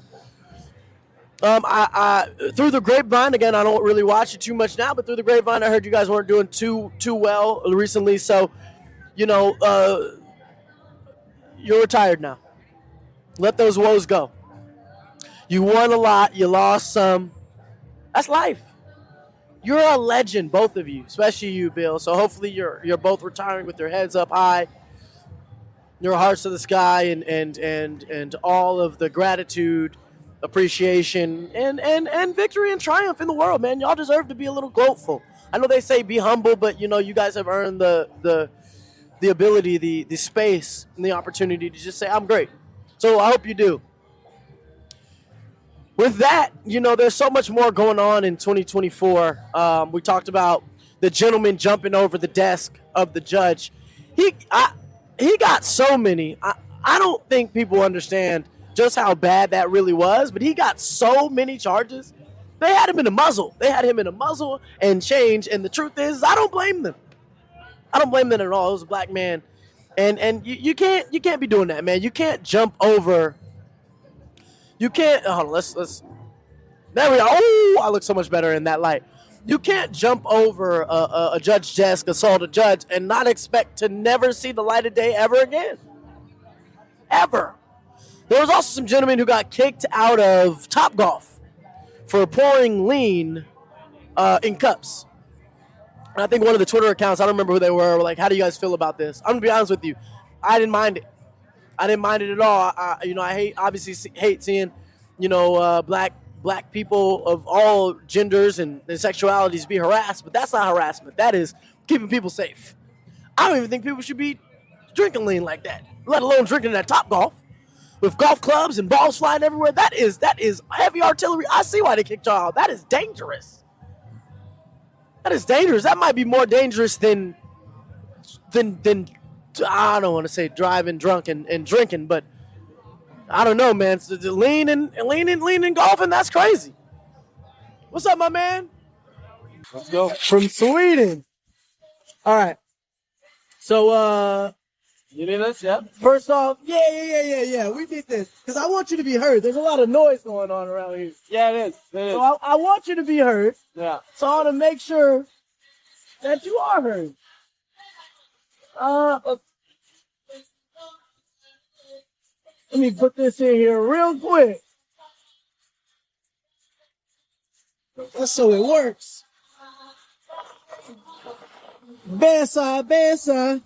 S1: I through the grapevine, again, I don't really watch it too much now, but through the grapevine, I heard you guys weren't doing too well recently. So, you know, you're retired now. Let those woes go. You won a lot, you lost some. That's life. You're a legend, both of you, especially you, Bill. So hopefully you're both retiring with your heads up high, your hearts to the sky, and all of the gratitude, appreciation, and victory and triumph in the world, man. Y'all deserve to be a little grateful. I know they say be humble, but you know you guys have earned the ability, the space, and the opportunity to just say I'm great. So I hope you do. With that, you know, there's so much more going on in 2024. We talked about the gentleman jumping over the desk of the judge. He got so many. I don't think people understand just how bad that really was, but he got so many charges. They had him in a muzzle. They had him in a muzzle and change, and the truth is, I don't blame them. I don't blame them at all. It was a black man. And you can't be doing that, man. You can't jump over. You can't. Hold on. Let's. There we go. Oh, I look so much better in that light. You can't jump over a judge's desk, assault a judge, and not expect to never see the light of day ever again. Ever. There was also some gentlemen who got kicked out of Topgolf for pouring lean in cups. And I think one of the Twitter accounts, I don't remember who they were like, how do you guys feel about this? I'm going to be honest with you. I didn't mind it. I didn't mind it at all. I obviously hate seeing, black people of all genders and sexualities be harassed, but that's not harassment. That is keeping people safe. I don't even think people should be drinking lean like that, let alone drinking at Topgolf with golf clubs and balls flying everywhere. That is heavy artillery. I see why they kicked y'all out. That is dangerous. That is dangerous. That might be more dangerous than I don't want to say driving drunk and drinking, but I don't know, man. So leaning, golfing, that's crazy. What's up, my man?
S4: Let's go.
S1: From Sweden. All right. So,
S4: You need this? Yeah.
S1: first off, yeah. We did this because I want you to be heard. There's a lot of noise going on around here.
S4: Yeah, it is.
S1: So I want you to be heard.
S4: Yeah.
S1: So I want to make sure that you are heard. Let me put this in here real quick. Just so it works. Besa.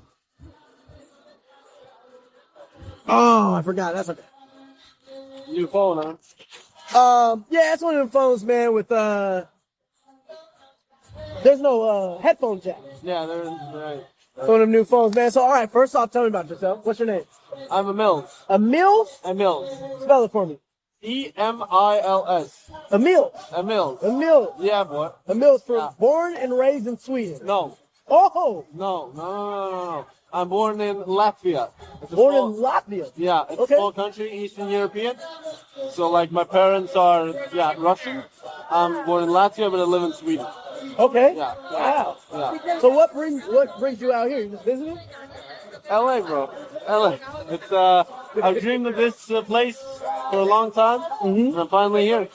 S1: Oh, I forgot. That's okay.
S4: New phone, huh?
S1: Yeah, it's one of them phones, man, with there's no headphone jack.
S4: Yeah, they're right.
S1: It's one of them new phones, man. So, all right, first off, tell me about yourself. What's your name?
S4: I'm a Mills.
S1: A Mills?
S4: A Mills.
S1: Spell it for me.
S4: E-M-I-L-S.
S1: A Mills.
S4: A Mills.
S1: A Mills.
S4: Yeah, boy.
S1: A Mills for
S4: Yeah.
S1: born and raised in Sweden.
S4: No.
S1: Oh,
S4: No. I'm born in Latvia. It's a
S1: born
S4: small-
S1: in Latvia.
S4: Yeah, it's
S1: Okay.
S4: a small country, Eastern European. So, like, my parents are, Russian. I'm born in Latvia, but I live in Sweden.
S1: Okay.
S4: Yeah.
S1: Wow.
S4: Yeah.
S1: So what brings you out here? You just visiting?
S4: LA, bro. LA. It's, I've dreamed of this place for a long time, and I'm finally here.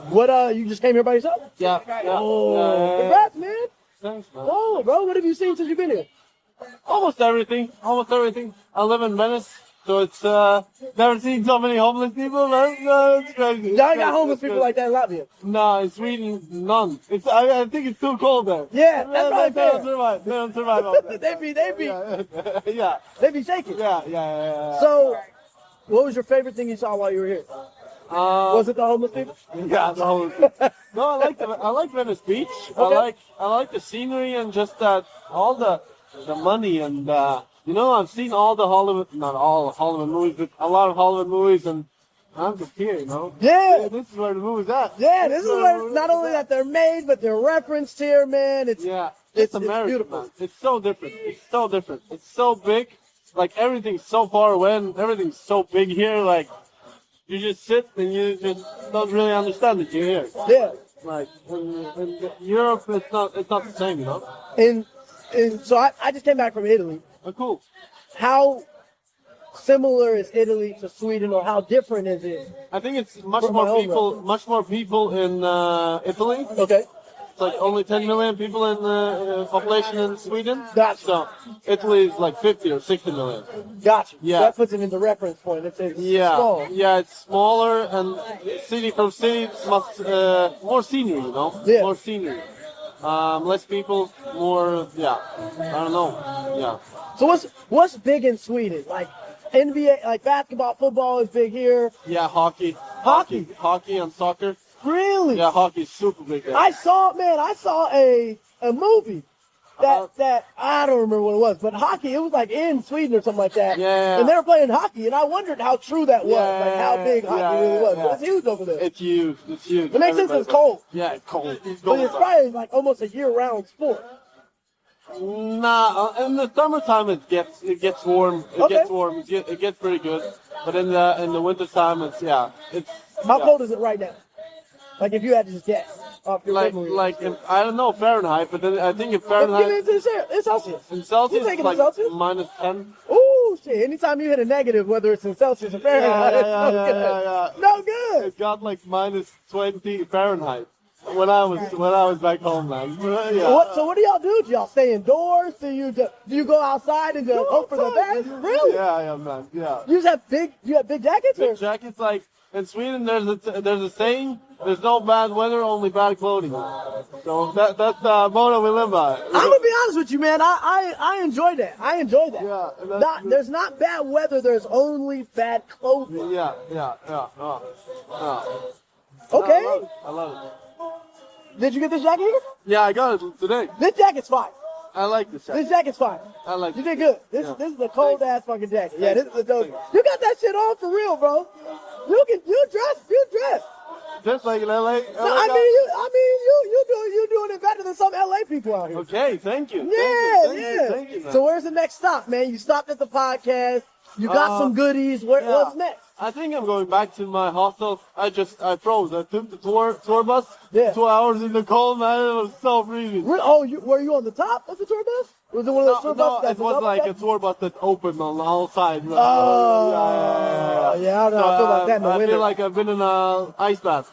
S1: What? You just came here by yourself?
S4: Yeah.
S1: Oh, congrats, man.
S4: Thanks, man.
S1: Whoa, bro. What have you seen since you've been here?
S4: Almost everything. I live in Venice, so it's never seen so many homeless people, man. No, it's crazy.
S1: Y'all ain't got homeless people like that in Latvia.
S4: No, in Sweden, none. I think it's too cold there.
S1: Yeah, that's probably
S4: They don't
S1: fair.
S4: survive. They don't survive out there. Yeah.
S1: They be shaking.
S4: Yeah.
S1: So, what was your favorite thing you saw while you were here? Was it the homeless people?
S4: Yeah, the whole. No, I like Venice Beach.
S1: Okay.
S4: I like the scenery and just that all the money and I've seen all the Hollywood, not all Hollywood movies, but a lot of Hollywood movies, and I'm just here,
S1: Yeah.
S4: This is where the movie's at.
S1: Yeah, this is where not only that they're made, but they're referenced here, man. It's
S4: American,
S1: beautiful.
S4: man. It's so different. It's so big. Like everything's so far away, and everything's so big here. Like you just sit and you just don't really understand that you're here.
S1: Yeah.
S4: Like in Europe, it's not the same,
S1: And so I just came back from Italy.
S4: Oh, cool.
S1: How similar is Italy to Sweden, or how different is it?
S4: I think it's much
S1: For my
S4: more
S1: own
S4: people. Much more people in Italy.
S1: Okay.
S4: It's like only 10 million people in population in Sweden.
S1: Gotcha.
S4: So Italy is like 50 or 60 million.
S1: Gotcha.
S4: Yeah.
S1: That puts it into reference point. It's
S4: Yeah,
S1: small.
S4: yeah, it's smaller and city from city, it's much more scenery, you know.
S1: Yeah.
S4: More scenery. Less people, more. Yeah, I don't know. Yeah.
S1: So what's big in Sweden? Like NBA, like basketball, football is big here.
S4: Yeah, hockey.
S1: Hockey?
S4: Hockey and soccer.
S1: Really?
S4: Yeah, hockey's super big there.
S1: I saw a movie that I don't remember what it was, but hockey, it was like in Sweden or something like that.
S4: Yeah.
S1: And they were playing hockey, and I wondered how true that was, like how big hockey really was.
S4: yeah.
S1: But it's huge over there.
S4: It's huge. It's huge.
S1: It makes sense, it's cold.
S4: Yeah, it's cold. It's
S1: But
S4: cold.
S1: it's probably like almost a year-round sport.
S4: Nah, in the summertime it gets warm. It gets pretty good. But in the wintertime it's
S1: How cold is it right now? Like if you had to just guess off your memory.
S4: I don't know Fahrenheit, but then I think in
S1: Give me
S4: Fahrenheit
S1: in Celsius.
S4: in Celsius
S1: You take
S4: it's
S1: it in
S4: like
S1: Celsius?
S4: -10.
S1: Ooh, shit. Anytime you hit a negative, whether it's in Celsius or Fahrenheit, it's no good.
S4: yeah.
S1: No good.
S4: It got like -20 Fahrenheit when I was back home, man. Yeah.
S1: So what do y'all do? Do y'all stay indoors? Do you go outside and just hope for the best? Really?
S4: Yeah, man. Yeah.
S1: You have big jackets?
S4: Big
S1: Or?
S4: jackets, like in Sweden, there's a saying: there's no bad weather, only bad clothing. So that's the motto we live by.
S1: I'm gonna be honest with you, man. I enjoy that. I enjoy that.
S4: Yeah.
S1: There's not bad weather. There's only bad clothing.
S4: Yeah.
S1: Okay.
S4: I love it.
S1: Did you get this jacket here?
S4: Yeah, I got it today.
S1: This jacket's fine.
S4: I like this jacket.
S1: This jacket's fine.
S4: I like
S1: You
S4: it.
S1: did good. This is a cold ass fucking jacket. Yeah, this is a dope. You got that shit on for real, bro. You dress.
S4: Just like in LA.
S1: No, I mean you doing it better than some LA people out here.
S4: Okay, thank you.
S1: Yeah.
S4: Thank you, man.
S1: So where's the next stop, man? You stopped at the podcast. You got some goodies. What's next?
S4: I think I'm going back to my hostel. I froze. I took the tour bus.
S1: Yeah.
S4: 2 hours in the cold, man. It was so freezing.
S1: Oh, were you on the top of the tour bus? Was it one of those tour buses?
S4: It was like a tour bus that's open on all sides.
S1: Oh, yeah, I know. I feel like that in the
S4: I
S1: winter.
S4: feel like I've been in an ice bath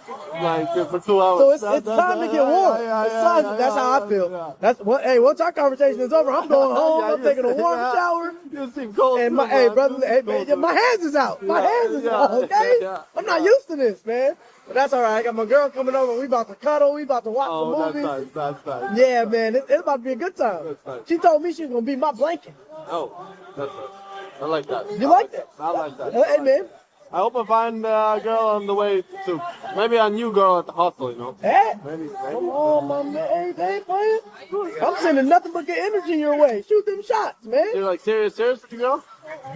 S4: for 2 hours.
S1: So it's time to get warm. That's how I feel.
S4: Yeah.
S1: That's what. Hey, once our conversation is over, I'm going home. I'm taking a warm shower.
S4: You seem cold.
S1: And
S4: too, man.
S1: brother, my hands is out. My hands is out. Okay, I'm not used to this, man. But that's all right. I got my girl coming over. We about to cuddle. We about to watch the movie.
S4: That's nice.
S1: Yeah, man, it's about to be a good time.
S4: That's nice.
S1: She told me she was gonna be my blanket.
S4: Oh, that's nice. I like that.
S1: You like that?
S4: I like that.
S1: Hey, man.
S4: I hope I find a girl on the way too. Maybe a new girl at the hostel, you know.
S1: Hey,
S4: Maybe.
S1: come on, my man. Hey, they ain't playing. I'm sending nothing but good energy your way. Shoot them shots, man.
S4: You're like serious with the girl?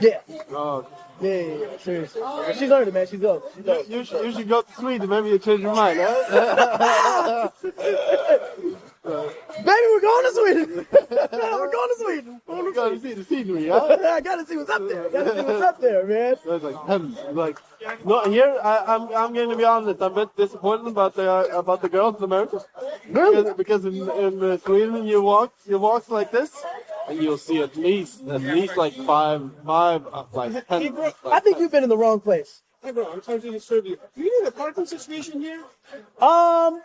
S1: Yeah.
S4: Oh.
S1: Yeah, seriously. She's earned it, man. She's up.
S4: You should go to Sweden. Maybe you change your mind, huh?
S1: Baby, we're going to Sweden. We're going to Sweden.
S4: You gotta see the scenery, huh?
S1: I gotta see what's up there. Gotta see what's up there, man.
S4: It's like heaven. Like, no, here I'm going to be honest. I'm a bit disappointed about the girls in America.
S1: Really?
S4: Because in Sweden you walk like this, and you'll see at least like five like 10.
S1: I think you've been in the wrong place.
S5: Hey bro, I'm trying to disturb you. Do you know the parking situation here?
S1: I'm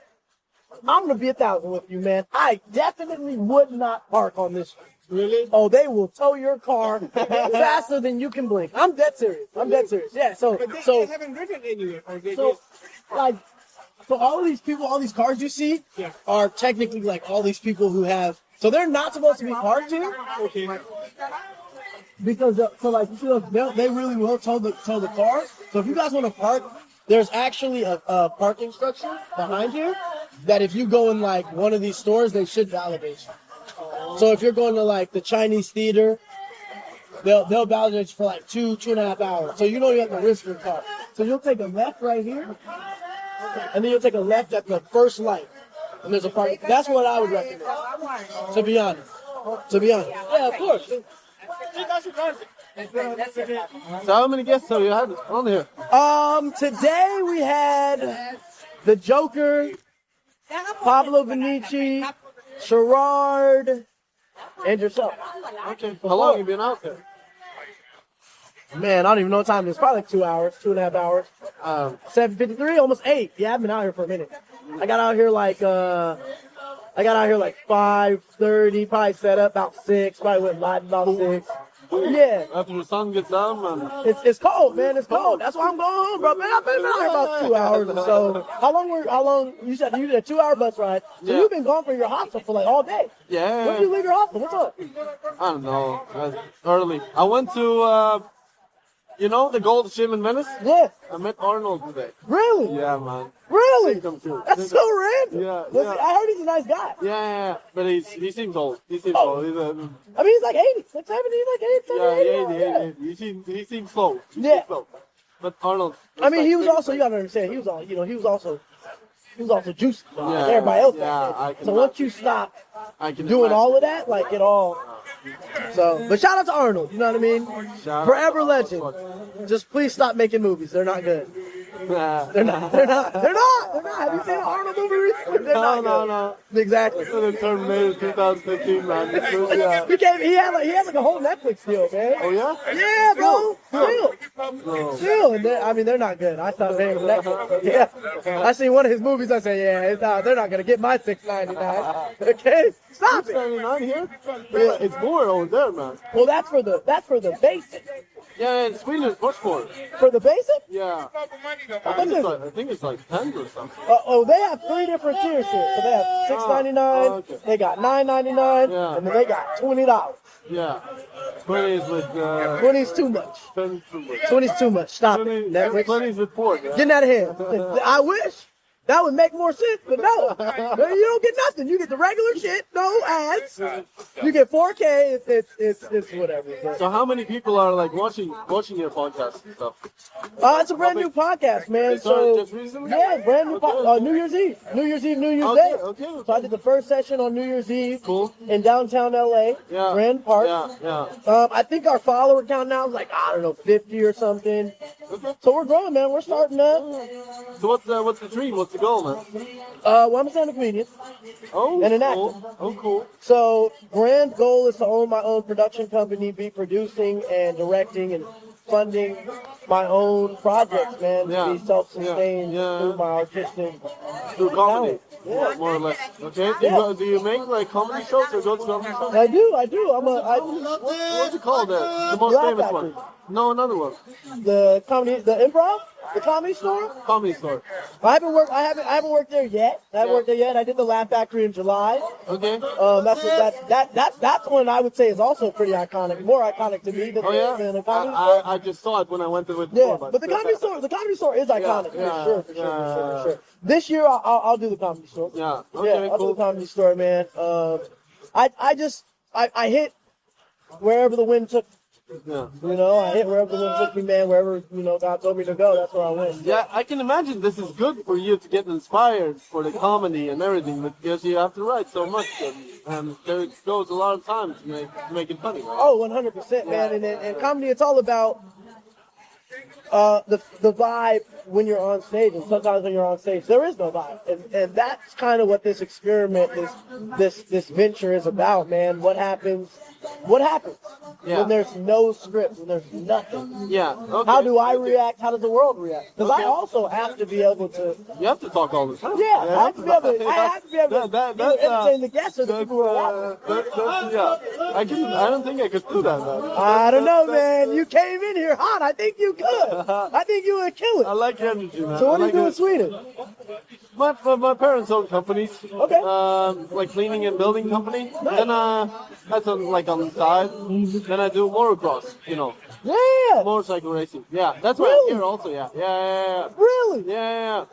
S1: gonna be 1,000 with you, man. I definitely would not park on this street.
S5: Really?
S1: Oh, they will tow your car faster than you can blink. I'm dead serious. Yeah.
S5: But they haven't written anywhere. Or they
S1: So,
S5: just,
S1: so all of these people, all these cars you see,
S5: Yeah.
S1: are technically like all these people who have. So they're not supposed to be parked here
S5: okay.
S1: because you see, they really will tow the car. So if you guys want to park, there's actually a parking structure behind here that if you go in like one of these stores, they should validate you. So if you're going to like the Chinese theater, they'll validate you for like 2.5 hours. So you don't even have to risk your car. So you'll take a left right here, and then you'll take a left at the first light, and there's a parking. That's what I would recommend. To be honest. Yeah, of course.
S4: So how many guests have you had on here?
S1: Today we had the Joker, Pablo Vinici, Sherrard, and yourself.
S4: Okay. How long have you been out there?
S1: Man, I don't even know what time it is. Probably like 2 hours, 2.5 hours. 7:53, almost 8. Yeah, I've been out here for a minute. I got out here like 5:30. Probably set up about 6. Probably went live about 6. Yeah.
S4: After the sun gets down, man.
S1: It's cold, man. It's cold. That's why I'm going home, bro. Man, I've been out here about 2 hours or so. How long? You said you did a 2-hour bus ride. So you've been gone from your hostel for like all day.
S4: Yeah.
S1: When did you leave your hostel? What's up?
S4: I don't know. Early. I went to, the Gold Gym in Venice.
S1: Yeah.
S4: I met Arnold today.
S1: Really?
S4: Yeah, man.
S1: Really?
S4: Come through.
S1: That's so random.
S4: Yeah,
S1: Listen,
S4: yeah.
S1: I heard he's a nice guy.
S4: Yeah. But he seems old. He seems old. He's
S1: I mean, he's like 80, like 70, like 80.
S4: He seems slow. He
S1: Yeah.
S4: seems slow. But Arnold.
S1: I mean, he was also, you gotta understand, he was also juicy. Everybody else.
S4: Yeah,
S1: So once you stop
S4: I can
S1: doing
S4: imagine.
S1: all of that, like it all. So, but shout out to Arnold. You know what I mean?
S4: Shout out
S1: Forever
S4: to
S1: legend.
S4: Arnold.
S1: Just please stop making movies. They're not good.
S4: Nah.
S1: They're not. Have you seen an Arnold movie recently? They're not good.
S4: No.
S1: Exactly.
S4: The Terminator 2015, man. Yeah.
S1: He had like a whole Netflix deal, man.
S4: Oh yeah?
S1: Yeah, bro.
S4: No.
S1: Still, and they're not good. I stopped paying for Netflix. Yeah, I seen one of his movies. I said, they're not gonna get my $6.99. Okay, stop it.
S4: $6.99 here? Yeah, it's more over there, man.
S1: Well, that's for the basic.
S4: Yeah, in Sweden it's much more.
S1: For the basic?
S4: Yeah. I think it's like 10 or something.
S1: They have 3 different tiers here. So they have $6.99.
S4: Okay.
S1: They got $9.99,
S4: Yeah.
S1: and then they got $20.
S4: Yeah. 20 is with
S1: 20 is too much.
S4: 10 is too much.
S1: 20 is too much. Stop
S4: 20
S1: it. Netflix.
S4: is with pork. Yeah.
S1: Getting out of here. I wish. That would make more sense, but no. You don't get nothing. You get the regular shit, no ads. You get 4K. It's whatever.
S4: So how many people are like watching your podcast and stuff?
S1: It's a brand new podcast, man.
S4: They started
S1: So
S4: just recently?
S1: yeah, brand new.
S4: Okay.
S1: New Year's Eve, New Year's Day.
S4: Okay.
S1: So I did the first session on New Year's Eve
S4: Cool.
S1: in downtown LA,
S4: Yeah.
S1: Grand Park.
S4: Yeah.
S1: I think our follower count now is like 50 or something.
S4: Okay.
S1: So we're growing, man. We're starting up.
S4: So what's the dream? What's the goal, man?
S1: Well, I'm a stand-up comedian.
S4: Oh,
S1: And an
S4: cool. Oh, cool.
S1: So grand goal is to own my own production company, be producing and directing and funding my own projects, man.
S4: Yeah.
S1: To be self-sustained
S4: Yeah.
S1: through my artistic.
S4: Through comedy,
S1: Yeah.
S4: more or less. Okay.
S1: Yeah.
S4: Do you make like comedy shows or go to comedy shows?
S1: I do.
S4: What's it called? The most
S1: Laugh
S4: famous
S1: Factory.
S4: one. No, another one.
S1: The improv, the comedy store.
S4: Comedy store.
S1: I haven't worked there yet. I did the Laugh Factory in July.
S4: Okay.
S1: That's one I would say is also pretty iconic, more iconic to me than,
S4: Oh yeah.
S1: than the comedy store.
S4: I just saw it when I went to it.
S1: Yeah, but the comedy store is iconic for sure. This year I'll do the comedy store.
S4: Yeah. Okay.
S1: I'll do
S4: Cool.
S1: the comedy store, man. I hit wherever the wind took.
S4: Yeah.
S1: I hit wherever the wind took me, man. Wherever God told me to go, that's where I went.
S4: Yeah, I can imagine this is good for you to get inspired for the comedy and everything, because you have to write so much, and there goes a lot of time to make it funny. Right?
S1: Oh, 100%, man. And comedy, it's all about the vibe when you're on stage, and sometimes when you're on stage, there is no vibe, and that's kind of what this experiment, this venture is about, man. What happens when there's no script, when there's nothing?
S4: Yeah. Okay.
S1: How do I react? How does the world react? Because
S4: Okay.
S1: I also have to be able to.
S4: You have to talk all the time.
S1: Yeah, I have to be able to either entertain the guests or the people who are watching.
S4: Yeah. I don't think I could do that, man.
S1: I don't know, man. You came in here hot. I think you could. I think you would kill
S4: I
S1: it.
S4: like your energy, man.
S1: So what
S4: I
S1: do you
S4: like
S1: do in
S4: it.
S1: Sweden?
S4: My parents own companies.
S1: Okay.
S4: Like cleaning and building company. Then that's on the side. Then I do motocross.
S1: Yeah.
S4: Motorcycle racing. Yeah, that's why
S1: Really?
S4: I'm here also. Yeah.
S1: Really?
S4: Yeah.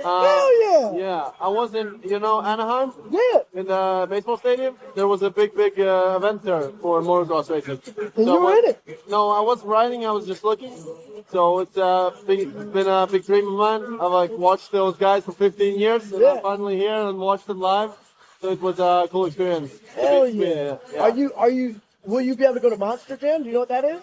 S1: Hell yeah.
S4: Yeah, I was in Anaheim.
S1: Yeah.
S4: In the baseball stadium, there was a big event there for motocross racing.
S1: And you were in it?
S4: No, I wasn't riding. I was just looking. So it's been a big dream of mine. I've watched those guys for 15 years, and I'm finally here and watched them live. So it was a cool experience.
S1: Hell yeah. Will you be able to go to Monster Jam? Do you know what that is?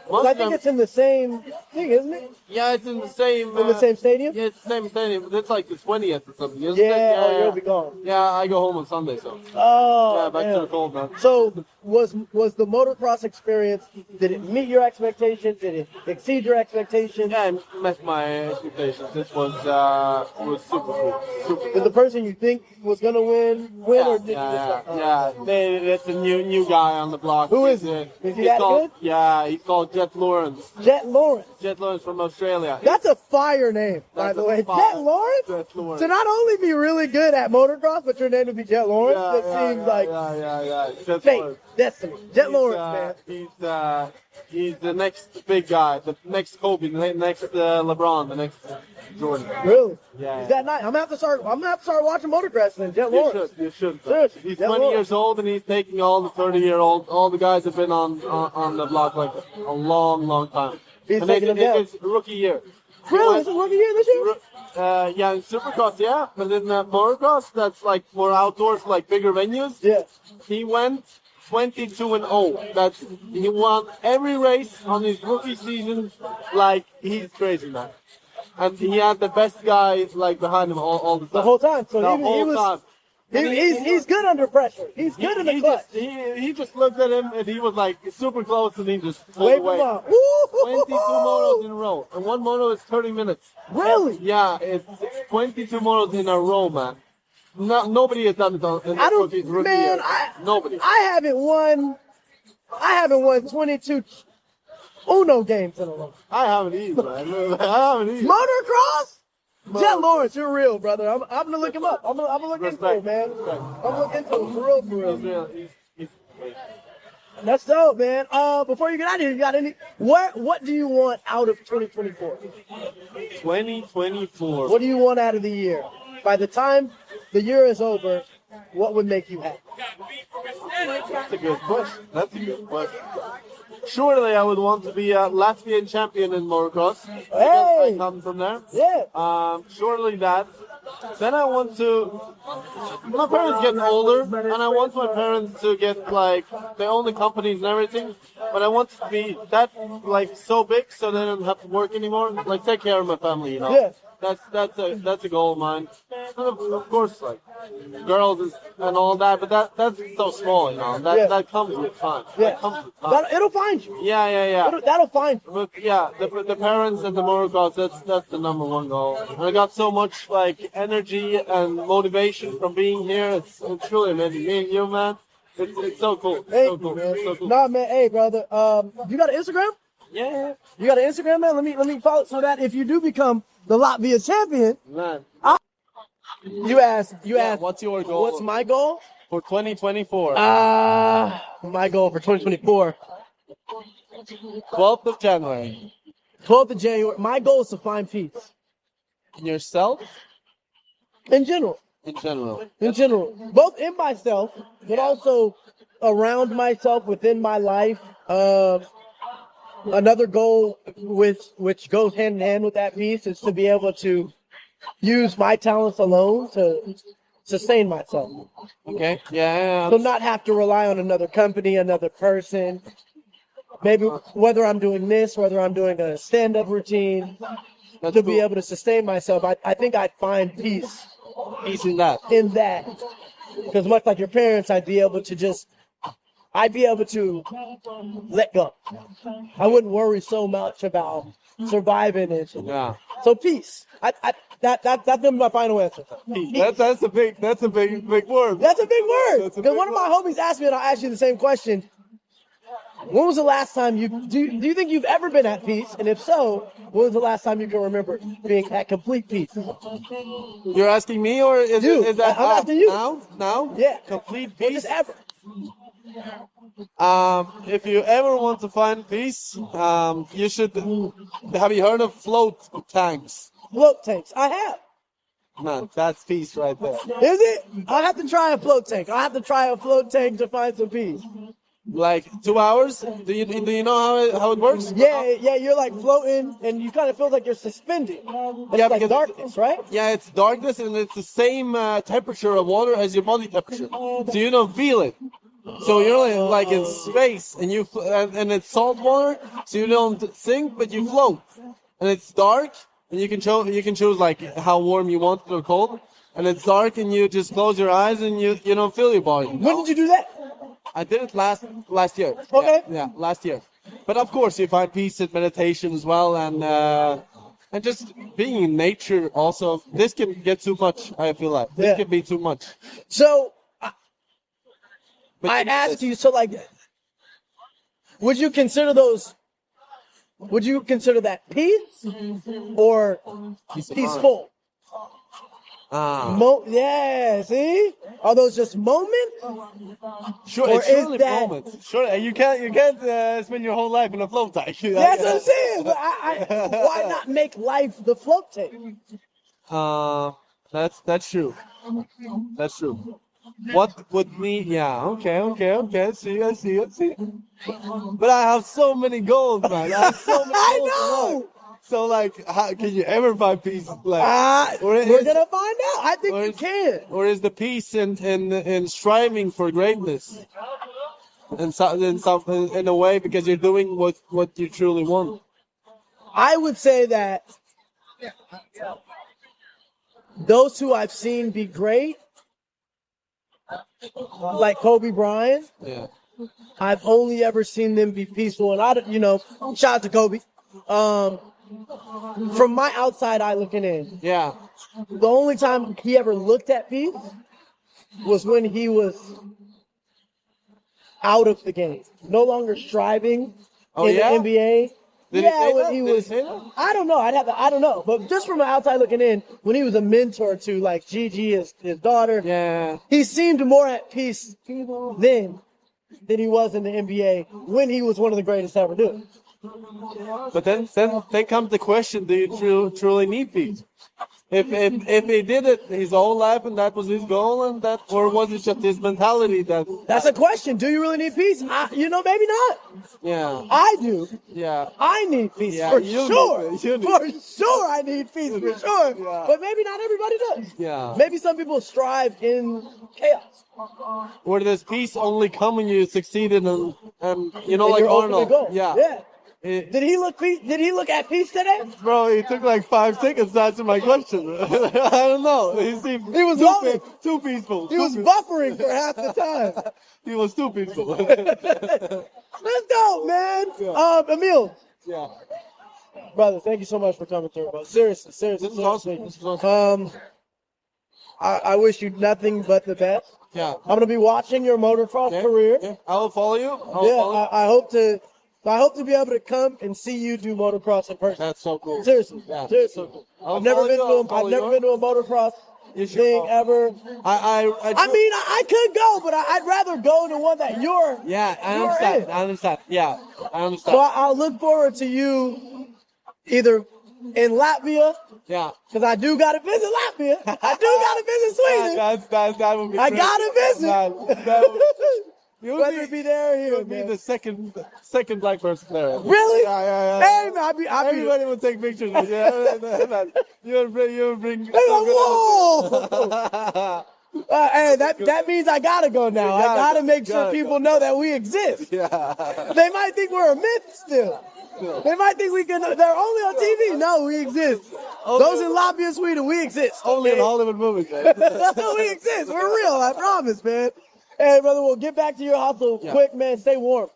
S1: 'Cause I think it's in the same thing, isn't it?
S4: Yeah, it's in the same.
S1: In the same stadium?
S4: Yeah, it's the same stadium. But it's like the 20th or something, isn't
S1: Yeah,
S4: it?
S1: oh, you'll be gone.
S4: Yeah, I go home on Sunday, so.
S1: Oh,
S4: Yeah, back
S1: damn.
S4: to the cold, man.
S1: So was the motocross experience? Did it meet your expectations? Did it exceed your expectations?
S4: Yeah, it met my expectations. It was super cool. Super
S1: Did
S4: cool.
S1: the person you think was gonna win, or did you just
S4: It's a new guy on the block.
S1: Who is
S4: He's,
S1: it? Is he
S4: he's
S1: that
S4: called,
S1: good?
S4: Yeah, he's called Jet Lawrence.
S1: Jet Lawrence?
S4: Jet Lawrence from Australia.
S1: That's a fire name, by
S4: That's
S1: the
S4: a
S1: way.
S4: fire-
S1: Jet Lawrence?
S4: Jet Lawrence.
S1: To not only be really good at motocross, but your name would be Jet Lawrence. That seems like
S4: Jet
S1: fate,
S4: Lawrence.
S1: destiny. Jet Lawrence,
S4: He's,
S1: man.
S4: he's the next big guy, the next Kobe, the next LeBron, the next Jordan.
S1: Really?
S4: Yeah.
S1: Is that nice? I'm gonna have to start watching motocross then. Jet
S4: You
S1: Lawrence.
S4: should.
S1: Seriously,
S4: He's
S1: Jet
S4: 20
S1: Lawrence.
S4: years old and he's taking all the 30-year-old. All the guys have been on the block like a long time.
S1: He's
S4: and
S1: taking them down.
S4: it's rookie year.
S1: Really? Is it rookie year this year?
S4: Yeah, in Supercross, yeah, but in motocross, that's like more outdoors, like bigger venues.
S1: Yeah.
S4: He went 22-0. He won every race on his rookie season. Like he's crazy, man. And he had the best guy like behind him all the time.
S1: The whole time. So
S4: The
S1: he
S4: whole
S1: was.
S4: time. And
S1: He's good under pressure. He's good in the clutch.
S4: He just looked at him and he was like super close and he just
S1: Wave
S4: pulled
S1: him
S4: away.
S1: up.
S4: 22 motos in a row. And one moto is 30 minutes.
S1: Really?
S4: Yeah, it's 22 motos in a row, man. Nobody has done it in
S1: I don't,
S4: rookie
S1: man.
S4: year. Nobody.
S1: I haven't won 22 Uno games in a row.
S4: I haven't either, man. I haven't either.
S1: Motocross? Jet Lawrence, you're real, brother. I'm gonna look him up. I'm gonna look into it, man. I'm gonna look into it for real.
S4: He's
S1: That's dope, man. Before you get out of here, you got any? What do you want out of 2024?
S4: 2024.
S1: What do you want out of the year? By the time the year is over, what would make you happy?
S4: That's a good question. Surely I would want to be a Latvian champion in motocross.
S1: Hey!
S4: I come from there.
S1: Yeah.
S4: Surely that. Then I want to. My parents getting older, and I want my parents to get like they own the companies and everything. But I want to be that like so big so they don't have to work anymore. Like take care of my family, you know.
S1: Yeah.
S4: That's a goal of mine. And of course, like girls and all that, but that's so small, you know. That comes with time.
S1: Yeah.
S4: That comes with time.
S1: It'll find you.
S4: Yeah.
S1: That'll find you.
S4: But yeah, the parents and the motocross, that's the number one goal. And I got so much like energy and motivation from being here. It's truly amazing. Me and you, man, it's so cool. It's
S1: Hey,
S4: so cool.
S1: man.
S4: It's so cool.
S1: Nah, man. Hey, brother. You got an Instagram?
S4: Yeah,
S1: You got an Instagram, man? Let me follow so that if you do become the Latvia champion,
S4: man.
S1: you asked.
S4: What's your goal?
S1: What's my goal?
S4: For 2024?
S1: My goal for 2024.
S4: 12th of January.
S1: 12th of January. My goal is to find peace.
S4: Yourself?
S1: In general.
S4: In general.
S1: In general. Both in myself, but also around myself, within my life. Another goal which goes hand in hand with that piece is to be able to use my talents alone to sustain myself.
S4: Okay. Yeah.
S1: So not have to rely on another company, another person. Maybe whether I'm doing this, whether I'm doing a stand-up routine, to be able to sustain myself. I think I'd find peace
S4: in that.
S1: Because much like your parents, I'd be able to let go. I wouldn't worry so much about surviving it.
S4: Yeah.
S1: So peace. That's gonna be my final answer. Peace.
S4: That's a big word.
S1: That's a big word. Because one of my homies asked me, and I'll ask you the same question. When was the last time do you think you've ever been at peace? And if so, when was the last time you can remember being at complete peace?
S4: You're asking me, or is that
S1: I'm asking you.
S4: Now?
S1: Yeah.
S4: Complete
S1: Or
S4: peace.
S1: just ever.
S4: If you ever want to find peace, you should. Have you heard of float tanks?
S1: Float tanks. I have.
S4: Man, that's peace right there.
S1: Is it? I'll have to try a float tank. I'll have to try a float tank to find some peace.
S4: Like 2 hours? Do you know how it works?
S1: Yeah, you're like floating and you kind of feel like you're suspended. It's like darkness, right?
S4: Yeah, it's darkness and it's the same temperature of water as your body temperature. So you don't feel it. So you're like in space, and and it's salt water, so you don't sink, but you float, and it's dark, and you can choose like how warm you want it or cold, and it's dark, and you just close your eyes, and you don't feel your body.
S1: When did you do that?
S4: I did it last year.
S1: Okay.
S4: Yeah, last year. But of course, you find peace in meditation as well, and just being in nature. Also, this can get too much. I feel like this can be too much.
S1: So
S4: But
S1: I asked you. So like, would you consider those? Would you consider that peace or peaceful? Yeah, see? Are those just moments?
S4: Sure,
S1: Or
S4: it's
S1: is
S4: surely
S1: that-
S4: moments. Sure, you can't spend your whole life in a float tank.
S1: That's what I'm saying. But why not make life the float tank?
S4: That's true. That's true. What would me? Yeah. Okay. I see. But I have so many goals, man. I have so many goals.
S1: I
S4: in
S1: know.
S4: life. So like, how can you ever find peace? Like,
S1: We're gonna find out. I think you can.
S4: Or is the peace in striving for greatness? In a way, because you're doing what you truly want.
S1: I would say that those who I've seen be great, like Kobe Bryant,
S4: Yeah.
S1: I've only ever seen them be peaceful. And shout out to Kobe. From my outside eye looking in,
S4: Yeah.
S1: the only time he ever looked at peace was when he was out of the game, no longer striving in the NBA.
S4: Did he say
S1: when
S4: that?
S1: he
S4: Did he
S1: was,
S4: say that?
S1: I don't know. I don't know. But just from the outside looking in, when he was a mentor to like Gigi, his daughter,
S4: Yeah.
S1: he seemed more at peace then than he was in the NBA when he was one of the greatest to ever do it.
S4: But then comes the question: do you truly need peace? If he did it his whole life and that was his goal, or was it just his mentality that?
S1: That's a question. Do you really need peace? Maybe not.
S4: Yeah.
S1: I do.
S4: Yeah.
S1: I need peace
S4: Yeah,
S1: for
S4: you
S1: sure.
S4: need it.
S1: For sure, I need peace for sure.
S4: Yeah.
S1: But maybe not everybody does.
S4: Yeah.
S1: Maybe some people strive in chaos.
S4: Or does peace only come when you succeeded and like
S1: You're open to
S4: Arnold?
S1: go.
S4: Yeah.
S1: Did he look at peace today?
S4: Bro, he took like 5 seconds to answer my question. I don't know. He was
S1: loaded.
S4: too peaceful.
S1: He was buffering for half the time.
S4: He was too peaceful.
S1: Let's go, man. Emil,
S4: Yeah.
S1: brother, thank you so much for coming through, bro. Seriously.
S4: This is awesome.
S1: I wish you nothing but the best.
S4: Yeah.
S1: I'm gonna be watching your motocross career.
S4: Yeah. I will follow you.
S1: I hope to be able to come and see you do motocross in person.
S4: That's so cool.
S1: Seriously,
S4: Yeah.
S1: seriously.
S4: So cool.
S1: I've never been to a motocross thing ever. I could go, but I'd rather go to one that you're.
S4: Yeah, I
S1: you're
S4: understand.
S1: in.
S4: I understand. Yeah, I understand.
S1: So I'll look forward to you either in Latvia,
S4: yeah.
S1: because I do gotta visit Latvia. I do gotta visit Sweden.
S4: That would be
S1: I
S4: great.
S1: gotta visit.
S4: You
S1: Whether it be there or here,
S4: would be
S1: man.
S4: the second black person there.
S1: Really?
S4: Yeah.
S1: Hey, man, I'll be.
S4: Everybody would take pictures with you. You would bring.
S1: Whoa! Hey, that means I gotta go now. I gotta make sure people know that we exist.
S4: Yeah.
S1: They might think we're a myth still. They might think they're only on TV. No, we exist. Those in Latvia, Sweden, we exist.
S4: Only in Hollywood movies, man.
S1: We exist. We're real. I promise, man. Hey, brother, we'll get back to your hostel quick, man. Stay warm.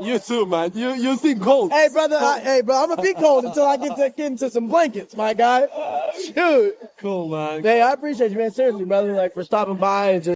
S4: You too, man. You seem cold.
S1: Hey, brother. I'm gonna be cold until I get into some blankets, my guy. Shoot.
S4: Cool, man.
S1: Hey, I appreciate you, man. Seriously, brother, like for stopping by and just.